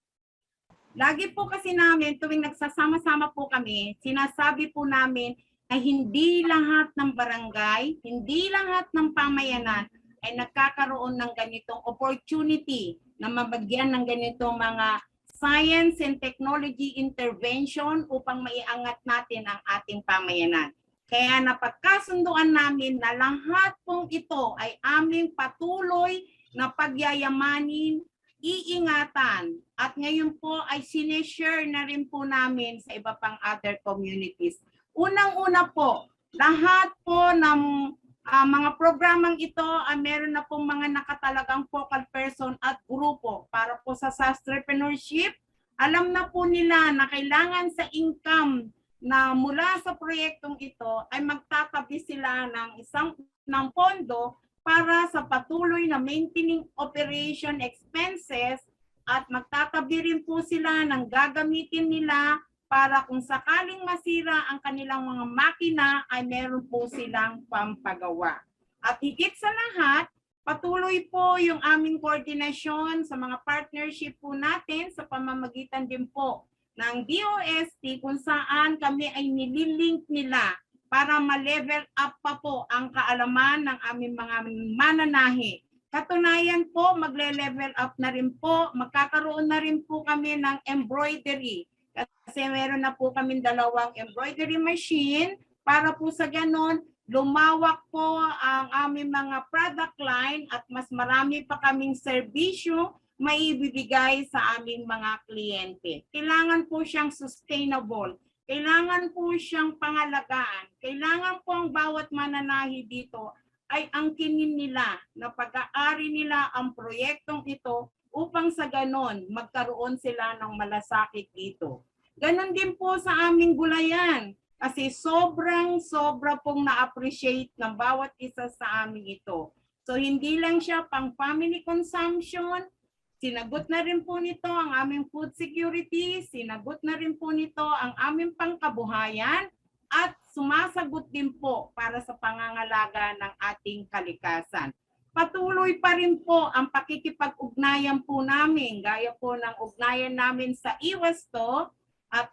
Lagi po kasi namin, tuwing nagsasama-sama po kami, sinasabi po namin na hindi lahat ng barangay, hindi lahat ng pamayanan ay nagkakaroon ng ganitong opportunity na mabagyan ng ganitong mga science and technology intervention upang maiangat natin ang ating pamayanan. Kaya napagkasunduan namin na lahat pong ito ay aming patuloy na pagyayamanin, iingatan, at ngayon po ay sineshare na rin po namin sa iba pang other communities. Unang-una po, lahat po ng mga programang ito ay meron na pong mga nakatalagang focal person at grupo para po sa entrepreneurship. Alam na po nila na kailangan sa income na mula sa proyektong ito ay magtatabi sila ng pondo para sa patuloy na maintaining operation expenses at magtatabi rin po sila ng gagamitin nila para kung sakaling masira ang kanilang mga makina ay meron po silang pampagawa. At higit sa lahat, patuloy po yung aming koordinasyon sa mga partnership po natin sa pamamagitan din po ng DOST kung saan kami ay nililink nila para ma-level up pa po ang kaalaman ng aming mga mananahi. Katunayan po, magle-level up na rin po. Magkakaroon na rin po kami ng embroidery. Kasi meron na po kami 2 embroidery machine para po sa ganon, lumawak po ang aming mga product line at mas marami pa kaming serbisyo maibibigay sa aming mga kliyente. Kailangan po siyang sustainable. Kailangan po siyang pangalagaan. Kailangan po ang bawat mananahi dito ay angkinin nila na pag-aari nila ang proyektong ito upang sa ganon magkaroon sila ng malasakit dito. Ganon din po sa aming gulayan kasi sobra pong na-appreciate ng bawat isa sa amin ito. So hindi lang siya pang family consumption, sinagot na rin po nito ang aming food security, sinagot na rin po nito ang aming pangkabuhayan, at sumasagot din po para sa pangangalaga ng ating kalikasan. Patuloy pa rin po ang pakikipag-ugnayan po namin, gaya po ng ugnayan namin sa IWASTO at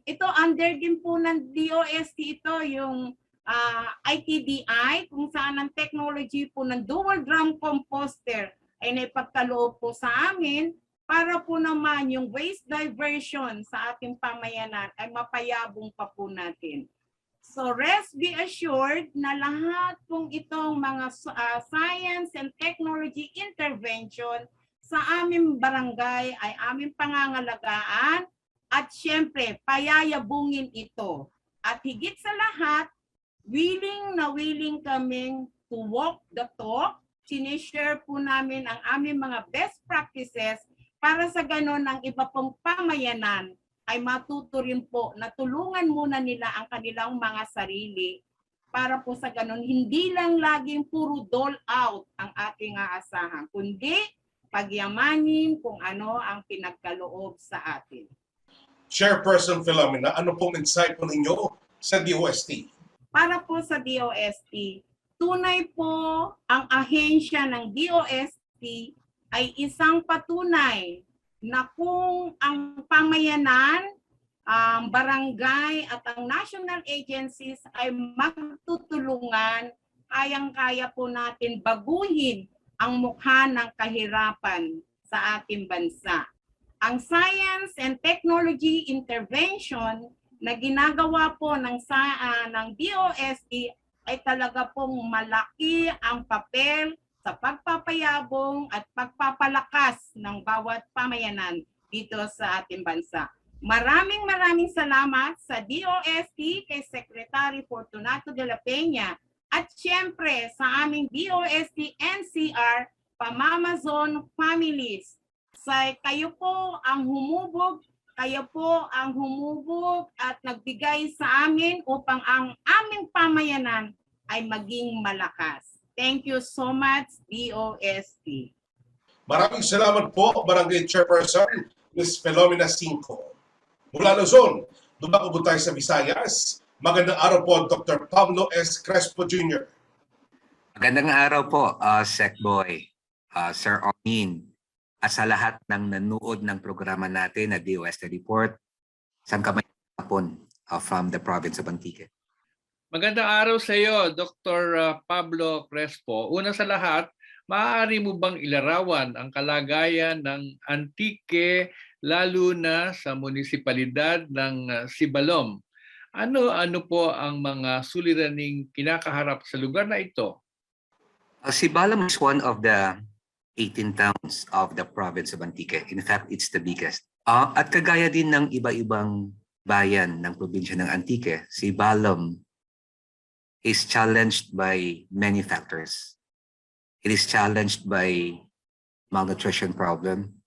ito under din po ng DOST ito, yung ITDI, kung saan ang technology po ng dual drum composter ay naipagkaloob po sa amin para po naman yung waste diversion sa ating pamayanan ay mapayabong pa po natin. So rest be assured na lahat pong itong mga science and technology intervention sa aming barangay ay aming pangangalagaan at syempre payayabungin ito. At higit sa lahat, willing kaming to walk the talk. Sinishare po namin ang aming mga best practices para sa ganon ng iba pong pamayanan ay matuto rin po na tulungan muna nila ang kanilang mga sarili para po sa ganon hindi lang laging puro dole out ang ating aasahan, kundi pagyamanin kung ano ang pinagkaloob sa atin. Chairperson Philomena, ano pong insight po ninyo sa DOST? Para po sa DOST, tunay po ang ahensya ng DOST ay isang patunay na kung ang pamayanan, ang barangay at ang national agencies ay magtutulungan, kayang-kaya po natin baguhin ang mukha ng kahirapan sa ating bansa. Ang science and technology intervention na ginagawa po ng DOST ay talaga pong malaki ang papel sa pagpapayabong at pagpapalakas ng bawat pamayanan dito sa ating bansa. Maraming salamat sa DOST kay Secretary Fortunato de la Peña at siyempre sa aming DOST NCR Pamamazon families. Kayo po ang humubog at nagbigay sa amin upang ang aming pamayanan ay maging malakas. Thank you so much, DOST. Maraming salamat po, Barangay Chairperson, Ms. Philomena Cinco. Mula Luzon, dumako po tayo sa Visayas. Magandang araw po, Dr. Pablo S. Crespo Jr. Magandang araw po, Sec Boy, Sir Omin, at sa lahat ng nanood ng programa natin na DOST Report, saan ka may hapon from the province of Antique. Magandang araw sa iyo, Dr. Pablo Crespo. Una sa lahat, maaari mo bang ilarawan ang kalagayan ng Antique lalo na sa munisipalidad ng Sibalom? Ano po ang mga suliraning kinakaharap sa lugar na ito? Sibalom is one of the 18 towns of the province of Antique. In fact, it's the biggest. At kagaya din ng iba-ibang bayan ng probinsya ng Antique, Sibalom is challenged by many factors. It is challenged by malnutrition problem.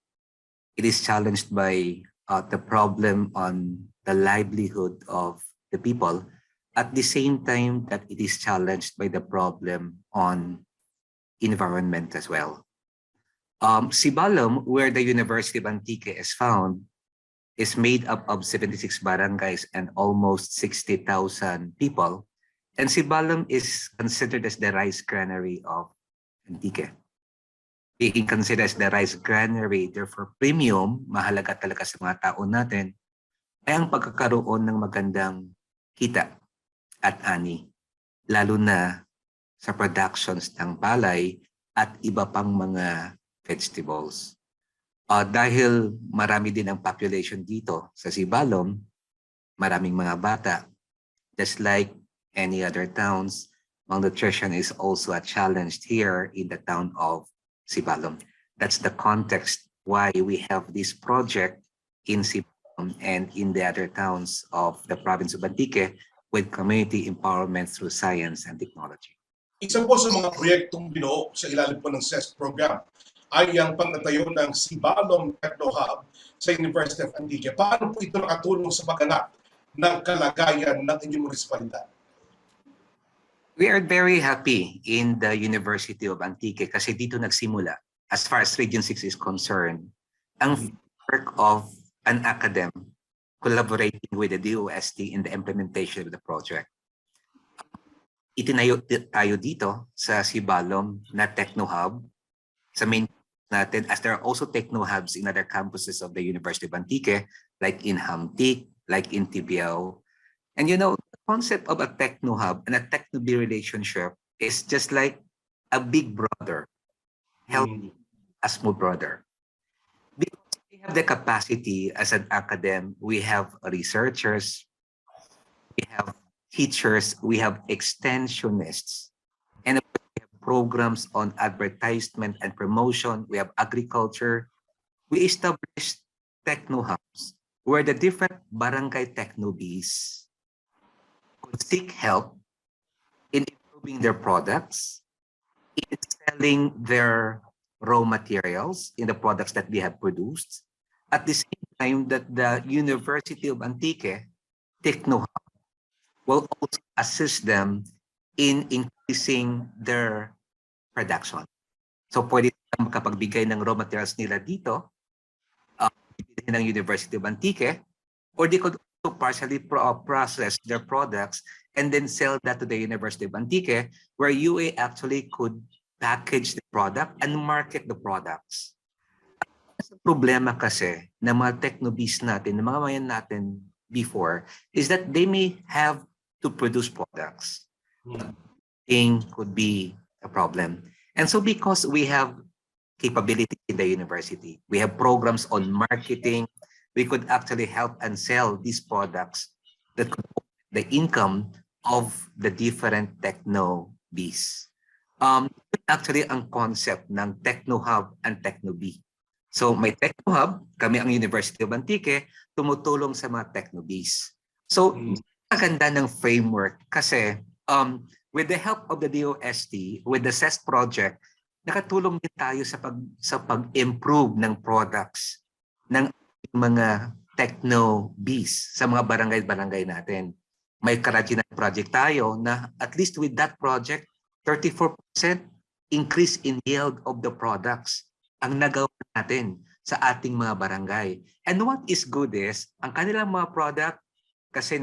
It is challenged by the problem on the livelihood of the people. At the same time that it is challenged by the problem on environment as well. Sibalom, where the University of Antique is found, is made up of 76 barangays and almost 60,000 people. And Sibalom is considered as the rice granary of Antique. Being considered as the rice granary, therefore premium, mahalaga talaga sa mga tao natin, ay ang pagkakaroon ng magandang kita at ani, lalo na sa productions ng palay at iba pang mga vegetables. Dahil marami din ang population dito sa Sibalom, maraming mga bata, just like any other towns, malnutrition is also a challenge here in the town of Sibalom. That's the context why we have this project in Sibalom and in the other towns of the province of Antique with community empowerment through science and technology. Isa po sa mga proyektong binuo sa ilalim po ng CEST program ay ang pagtatayo ng Sibalom Techno Hub sa University of Antique. Paano po ito nakatulong sa pagganap ng kalagayan ng inyong munisipalidad? We are very happy in the University of Antique kasi dito nagsimula, as far as Region 6 is concerned, ang work of an academic collaborating with the DOST in the implementation of the project. Itinayo tayo dito sa Sibalom na Techno Hub sa main natin, as there are also Techno Hubs in other campuses of the University of Antique, like in Hamtik, like in Tibiao. And you know, the concept of a Techno Hub and a Techno-B relationship is just like a big brother helping a small brother. Because we have the capacity as an academic, we have researchers, we have teachers, we have extensionists, and we have programs on advertisement and promotion, we have agriculture. We established Techno Hubs where the different barangay Techno-Bs could seek help in improving their products, in selling their raw materials in the products that they have produced, at the same time that the University of Antique Techno Hub will also assist them in increasing their production. So pwede silang makapagbigay ng raw materials nila dito, ng University of Antique, or they could also partially process their products and then sell that to the University of Antique, where UA actually could package the product and market the products. Ang problema kasi ng mga techno-bees natin, ng mga mayan natin before, is that they may have to produce products. Thing could be a problem. And so because we have capability in the university, we have programs on marketing, we could actually help and sell these products that could open the income of the different techno-bees. Actually, ang concept ng Techno Hub and Techno-Bee. So may Techno Hub, kami ang University of Antique, tumutulong sa mga Techno-Bees. So, maganda ng framework kasi with the help of the DOST, with the CEST project, nakatulong din tayo sa pag-improve ng products ng mga Techno-Bees sa mga barangay-barangay natin. May Karajinan project tayo na at least with that project, 34% increase in yield of the products ang nagawa natin sa ating mga barangay. And what is good is, ang kanilang mga product, kasi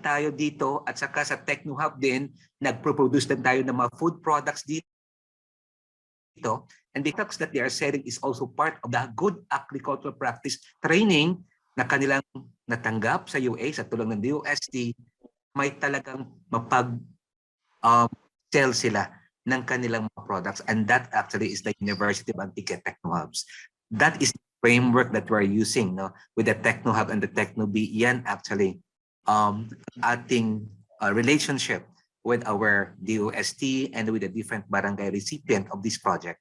tayo dito at saka sa Techno Hub din, nagpo-produce din tayo ng mga food products dito. And the products that they are selling is also part of the good agricultural practice training na kanilang natanggap sa UA sa tulong ng DOST. May talagang mapag-sell sila ng kanilang mga products, and that actually is the University of Antique Techno Hubs. That is the framework that we're using, no, with the Techno Hub and the Techno-B. Yan actually ating relationship with our DOST and with the different barangay recipient of this project.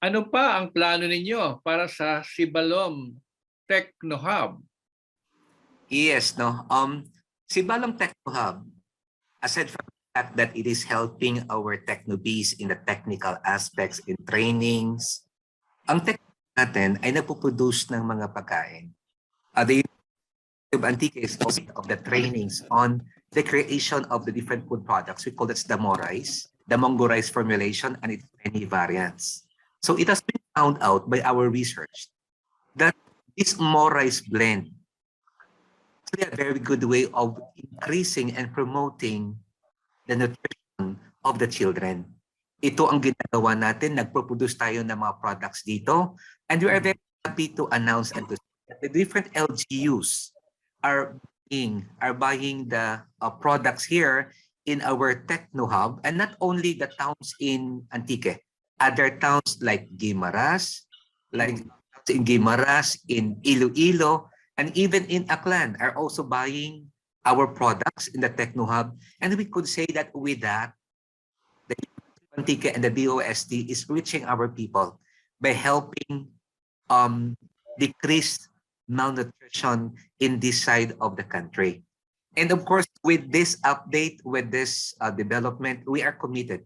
Ano pa ang plano ninyo para sa Sibalom Techno Hub? Yes, no. Sibalom Techno Hub, aside from the fact that it is helping our Techno-Bees in the technical aspects, in trainings, ang Techno natin ay nagpo-produce ng mga pagkain. The Antique is also of the trainings on the creation of the different food products. We call it the Damo rice, the Mongo rice formulation, and its many variants. So it has been found out by our research that this Mo rice blend is a very good way of increasing and promoting the nutrition of the children. Ito ang ginagawa natin, nagpo-produce tayo ng mga products dito, and we are very happy to announce and to say that the different LGUs are buying the products here in our Techno Hub, and not only the towns in Antique, other towns like Guimaras, like in Guimaras, in Iloilo, and even in Aklan are also buying our products in the Techno Hub. And we could say that with that, the Antique and the DOST is reaching our people by helping decrease malnutrition in this side of the country. And of course, with this update, with this development, we are committed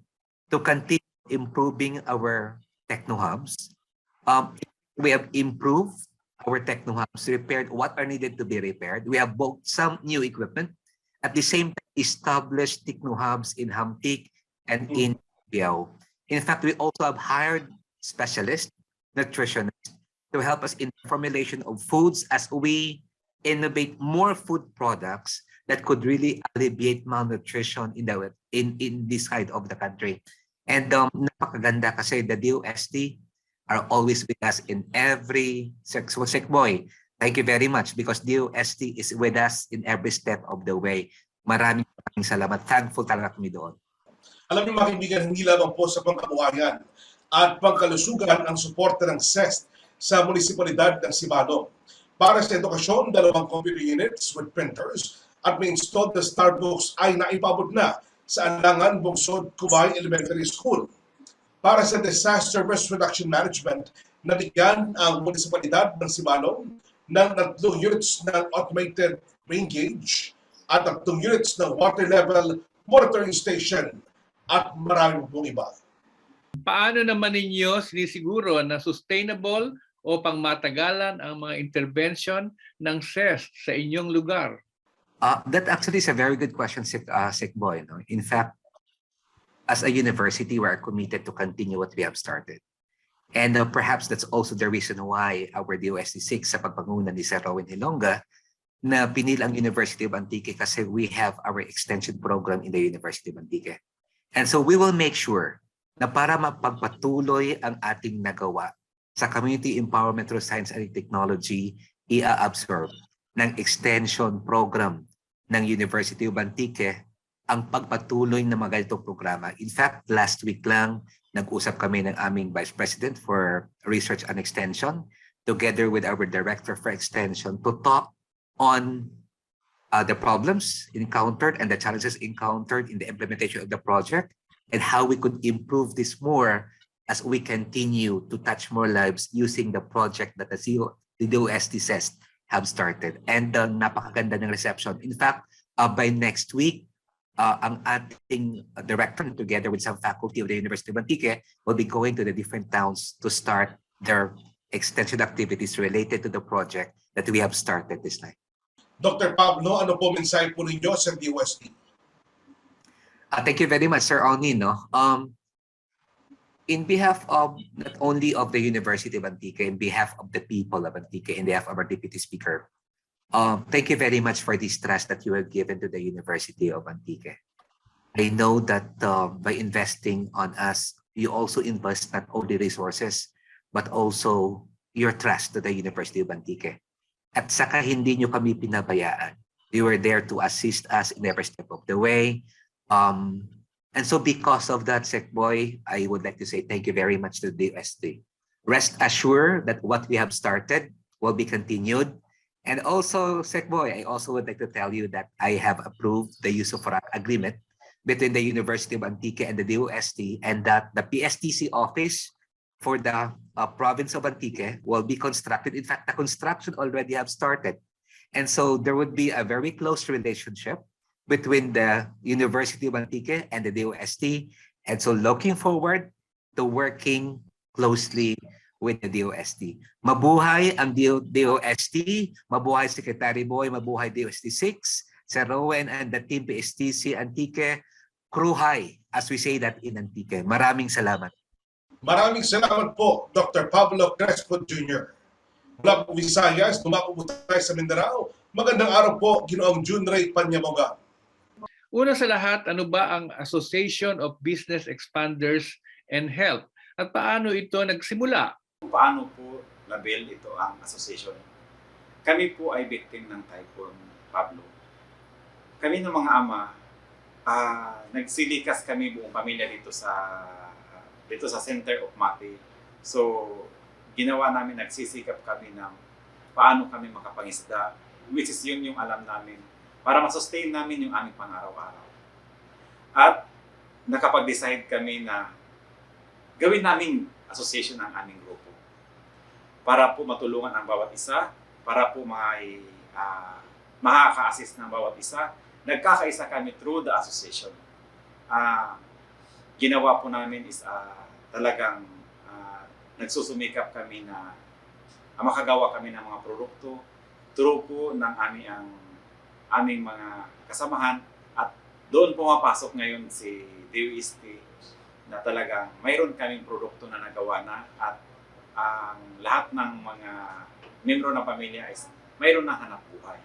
to continue improving our techno hubs. We have improved our techno hubs, repaired what are needed to be repaired. We have bought some new equipment. At the same time, established techno hubs in Hamtik and in Biao. In fact, we also have hired specialists, nutritionists, to help us in the formulation of foods as we innovate more food products that could really alleviate malnutrition in this side of the country. And napakaganda kasi the DOST are always with us in every Sekboy. Thank you very much because DOST is with us in every step of the way. Maraming salamat. Thankful talaga kami doon. Alam niyo mga kaibigan, hindi lamang po sa pangkabuhayan at pangkalusugan ang suporta ng CEST sa munisipalidad ng Sibalo. Para sa edukasyon, 2 computer units with printers at may installed na Starbucks ay naipabot na sa Alangan, Bungsod, Cubay Elementary School. Para sa disaster risk reduction management, nabigyan ang munisipalidad ng Sibalo ng 3 units ng automated rain gauge at 3 units ng water level monitoring station at maraming pong iba. Paano naman ninyo sinisiguro na sustainable o pangmatagalan ang mga intervention ng CEST sa inyong lugar? That actually is a very good question, Sekboy. No? In fact, as a university, we are committed to continue what we have started. And perhaps that's also the reason why our DOST 6 sa pagpanguna ni Sir Rowan Hilonga na pinili ang University of Antique kasi we have our extension program in the University of Antique. And so we will make sure na para mapagpatuloy ang ating nagawa sa community empowerment through science and technology, i-absorb ng extension program ng University of Antique ang pagpatuloy ng mga ganitong programa. In fact, last week lang, nag-usap kami ng aming Vice President for Research and Extension together with our Director for Extension to talk on the problems encountered and the challenges encountered in the implementation of the project and how we could improve this more as we continue to touch more lives using the project that the DOST CEST have started. And napakaganda ng reception. In fact, by next week, ang ating director together with some faculty of the University of Antique will be going to the different towns to start their extension activities related to the project that we have started this night. Dr. Pablo, ano po mensahe po ninyo sa DOST? Thank you very much, Sir Oni. No? In behalf of not only of the University of Antique, in behalf of the people of Antique, in behalf of our Deputy Speaker, thank you very much for this trust that you have given to the University of Antique. I know that by investing on us, you also invest not only resources, but also your trust to the University of Antique. At saka hindi nyo kami pinabayaan. You were there to assist us in every step of the way. And so because of that, Sekboy, I would like to say thank you very much to the DOST. Rest assured that what we have started will be continued. And also, Sekboy, I also would like to tell you that I have approved the use of agreement between the University of Antique and the DOST, and that the PSTC office for the province of Antique will be constructed. In fact, the construction already have started. And so there would be a very close relationship between the University of Antique and the DOST. And so looking forward to working closely with the DOST. Mabuhay ang DOST, mabuhay Secretary Boy, mabuhay DOST 6, Sir Rowan and the team PSTC Antique, kruhay, as we say that in Antique. Maraming salamat. Maraming salamat po, Dr. Pablo Crespo Jr. Mula po Visayas, lumako po tayo sa Mindanao. Magandang araw po, Ginoong Junray Panyamoga. Una sa lahat, ano ba ang Association of Business Expanders and Health? At paano ito nagsimula? Paano po label ito ang association? Kami po ay victim ng Typhoon Pablo. Kami ng mga ama, nagsilikas kami buong pamilya dito sa dito sa Center of Mati. So, ginawa namin, nagsisikap kami ng paano kami makapangisda, which is yun yung alam namin, para masustain namin yung aming pang-araw-araw. At nakapag-decide kami na gawin namin association ng aming grupo para po matulungan ang bawat isa, para po makaka-assist ng bawat isa. Nagkakaisa kami through the association. Ginawa po namin is talagang nagsusumikap kami na makagawa kami ng mga produkto through po ng aming mga kasamahan, at doon pumapasok ngayon si DOST na talagang mayroon kaming produkto na nagawa na, at ang lahat ng mga membro ng pamilya is mayroon na hanap buhay.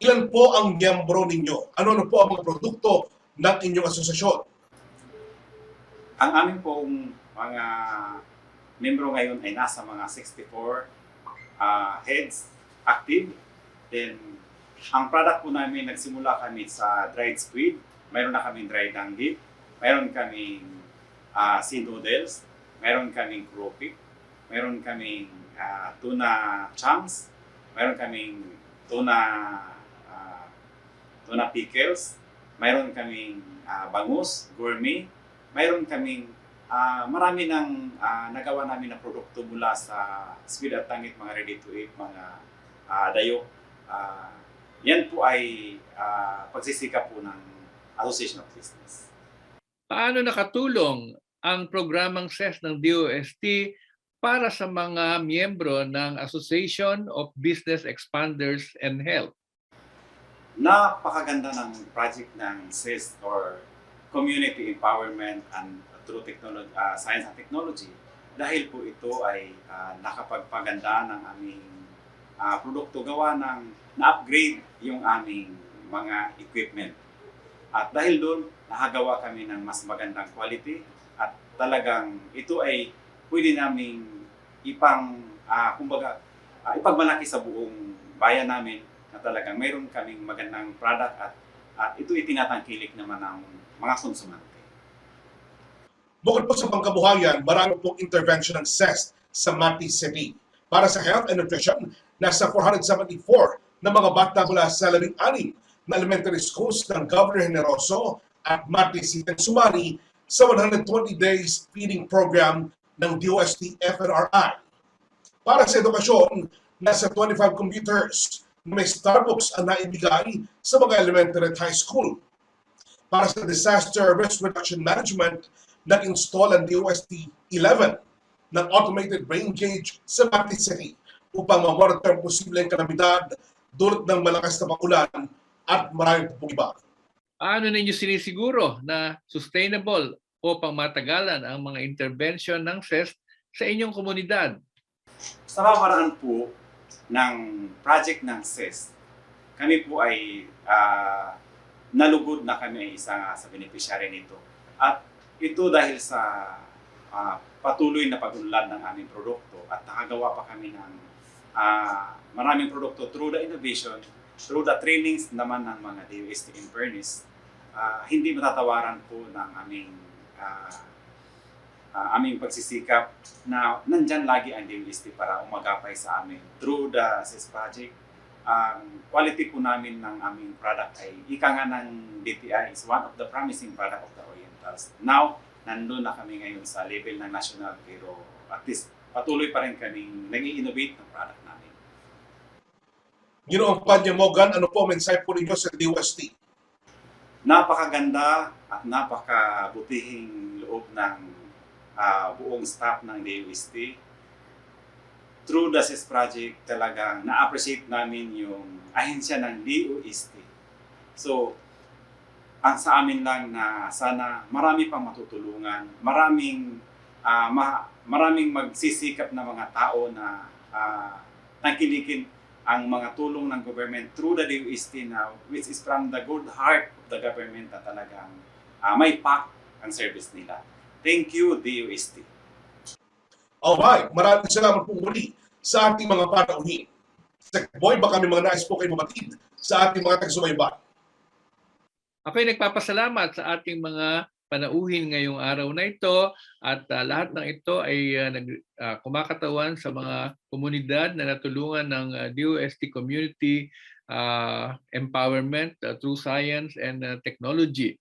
Ilan po ang miyembro ninyo? Ano po ang mga produkto ng inyong asosasyon? Ang aming pong mga membro ngayon ay nasa mga 64 heads active. Then, ang product po namin, nagsimula kami sa dried squid. Mayroon na kaming dried danggit. Mayroon kaming sea noodles. Mayroon kaming crawfish. Mayroon kaming tuna chunks. Mayroon kaming tuna pickles. Mayroon kaming bangus, gourmet. Mayroon kaming marami ng nagawa namin na produkto mula sa squid at tangit, mga ready to eat, mga dayo. Yan po ay pagsisikap po ng Association of Business. Paano nakatulong ang programang CEST ng DOST para sa mga miyembro ng Association of Business Expanders and Health? Napakaganda ng project ng CEST or Community Empowerment and through Science and Technology, dahil po ito ay nakapagpaganda ng aming produkto, gawa ng na-upgrade yung aming mga equipment. At dahil doon, nakagawa kami ng mas magandang quality, at talagang ito ay pwede naming ipagmalaki sa buong bayan namin na talagang mayroon kaming magandang product, at ito itinatangkilik naman ng mga konsumante. Bukod po sa pangkabuhayan, marami pong intervention ng CEST sa Mati City. Para sa health and nutrition, nasa 474 na mga bata mula sa 16 na elementary schools ng Governor Generoso at Mati City sumali sa 120 days feeding program ng DOST FNRI. Para sa edukasyon, nasa 25 computers na may Starbucks ang naibigay sa mga elementary at high school. Para sa disaster risk reduction management, nag-install ang DOST 11 ng automated rain gauge sa Mati City upang mamonitor ang posibleng kalamidad dulot ng malakas na pagulan at maraming pong iba. Paano ninyo sinisiguro na sustainable o pangmatagalan ang mga intervention ng CEST sa inyong komunidad? Sa pamaraan po ng project ng CEST, kami po ay nalugod na kami ay isa sa beneficiary nito. At ito dahil sa patuloy na pag-unlad ng aming produkto, at nakagawa pa kami ng maraming produkto through the innovation, through the trainings naman ng mga DOST in fairness. Hindi matatawaran po ng aming pagsisikap na nandyan lagi ang DOST para umagapay sa amin. Through the CEST project, quality po namin ng aming product ay ika nga ng DTI is one of the promising product of the Orientals. Now, nandun na kami ngayon sa level ng national, pero at least patuloy pa rin kaming nag-i-innovate ng product namin. Ginoong Peña Mogan, ano po mensahe po ninyo sa DOST? Napakaganda at napakabutihing loob ng buong staff ng DOST. Through the CEST project, talagang na-appreciate namin yung ahensya ng DOST. So, ang sa amin lang na sana marami pang matutulungan, maraming magsisikap na mga tao na tangkilikin ang mga tulong ng government through the DOST now, which is from the good heart of the government na talagang may pack ang service nila. Thank you, DOST. Alright, maraming salamat po muli sa ating mga panauhin. Boy, baka may mga nais po kayo mabatid sa ating mga taga-subaybay. Ako'y nagpapasalamat sa ating mga panauhin ngayong araw na ito at lahat ng ito ay kumakatawan sa mga komunidad na natulungan ng DOST Community Empowerment through Science and Technology.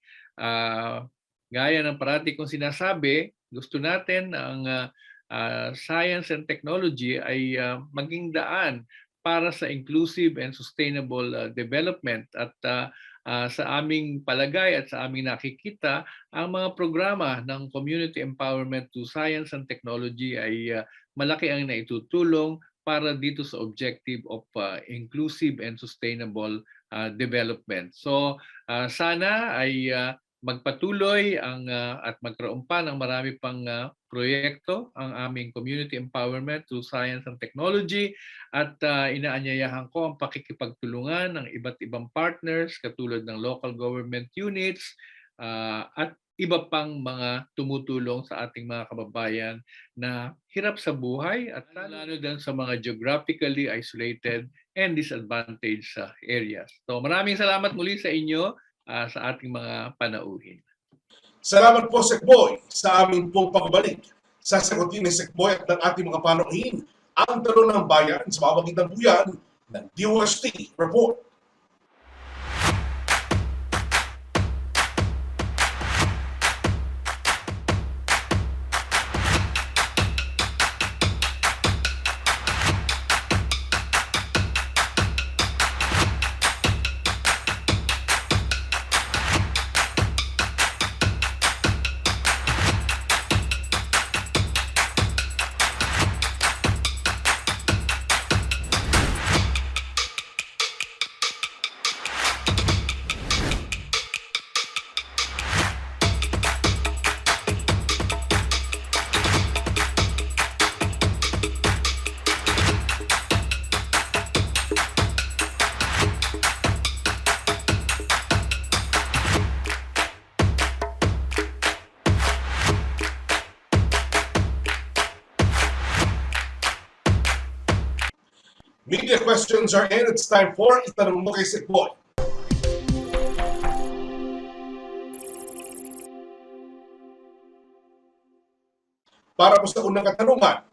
Gaya ng parati kong sinasabi, gusto natin ang science and technology ay maging daan para sa inclusive and sustainable development at sa aming palagay at sa aming nakikita, ang mga programa ng community empowerment to science and technology ay malaki ang naitutulong para dito sa objective of inclusive and sustainable development. So sana ay magpatuloy at magkaroon pa ng marami pang proyekto ang aming community empowerment through science and technology at inaanyayahan ko ang pakikipagtulungan ng iba't ibang partners katulad ng local government units at iba pang mga tumutulong sa ating mga kababayan na hirap sa buhay at lalo din sa mga geographically isolated and disadvantaged areas. So maraming salamat muli sa inyo sa ating mga panauhin. Salamat po, Sekboy, sa aming pong pagbalik. Sasagutin ni Sekboy at ng ating mga panauhin ang tanong ng bayan sa pamamagitan po yan ng DOST Report. Media questions are in. It's time for Itanong Mo kay Sekboy. Para po sa unang katanungan,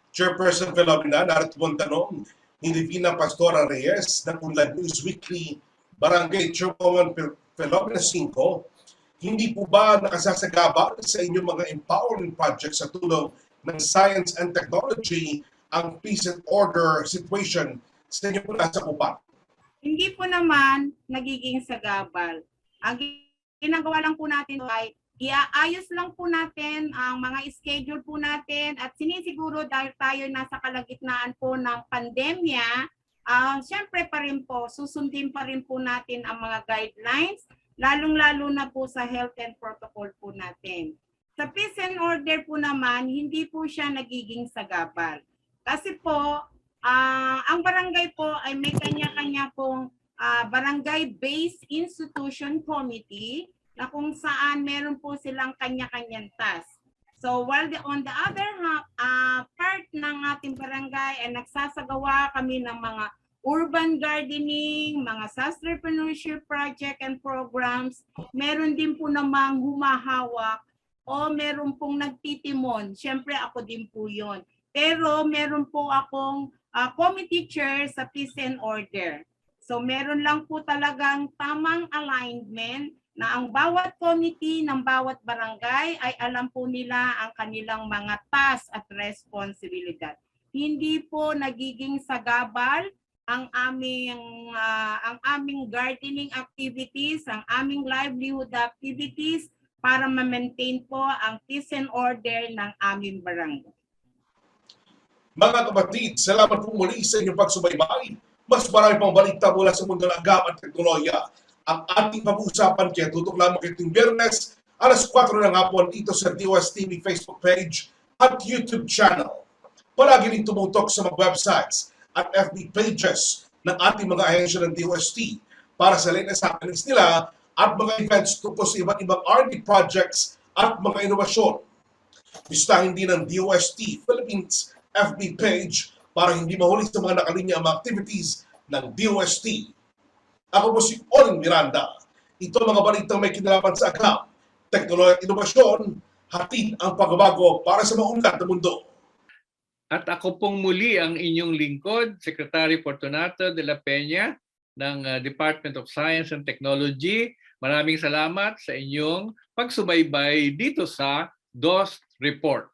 Chairperson Philomena, narito po ang tanong ni Divina Pastora Reyes ng Unlad News Weekly, Barangay Chairwoman Philomena 5, hindi po ba nakasasagabal sa inyong mga empowerment projects sa tulong ng science and technology ang peace and order situation sa inyo po nasa kupa? Hindi po naman nagiging sagabal. Ang ginagawa lang po natin ay iaayos lang po natin ang mga schedule po natin at sinisiguro dahil tayo nasa kalagitnaan po ng pandemya, syempre pa rin po, susundin pa rin po natin ang mga guidelines, lalong-lalo na po sa health and protocol po natin. Sa peace and order po naman, hindi po siya nagiging sagabal. Kasi po, ang barangay po ay may kanya-kanya pong barangay-based institution committee na kung saan meron po silang kanya-kanyang task. So while on the other part ng ating barangay ay nagsasagawa kami ng mga urban gardening, mga entrepreneurship project and programs, meron din po namang humahawak o meron pong nagtitimon. Siyempre ako din po yon. Pero meron po akong committee chair sa peace and order. So meron lang po talagang tamang alignment na ang bawat committee ng bawat barangay ay alam po nila ang kanilang mga tasks at responsibilidad. Hindi po nagiging sagabal ang aming gardening activities, ang aming livelihood activities para ma-maintain po ang peace and order ng aming barangay. Mga kapatid, salamat po muli sa inyong pagsubaybay. Mas marami pang balita mula sa mundo ng Agham at Teknolohiya ang ating pag-uusapan, kaya tutok lamang itong Biyernes, alas 4 ng hapon dito sa DOST TV Facebook page at YouTube channel. Palagi rin tumutok sa mga websites at FB pages ng ating mga ahensya ng DOST para sa latest happenings nila at mga events tungkol sa iba't ibang R&D projects at mga inobasyon. Bistahin din ng DOST Philippines FB page para hindi mahuli sa mga nakalinya ang mga activities ng DOST. Ako po si Oling Miranda. Ito mga balitang may kinalaman sa Agham, teknolohiya at inovasyon, hatid ang pagbabago para sa maunlad na mundo. At ako pong muli ang inyong lingkod, Secretary Fortunato de la Peña ng Department of Science and Technology. Maraming salamat sa inyong pagsubaybay dito sa DOST Report.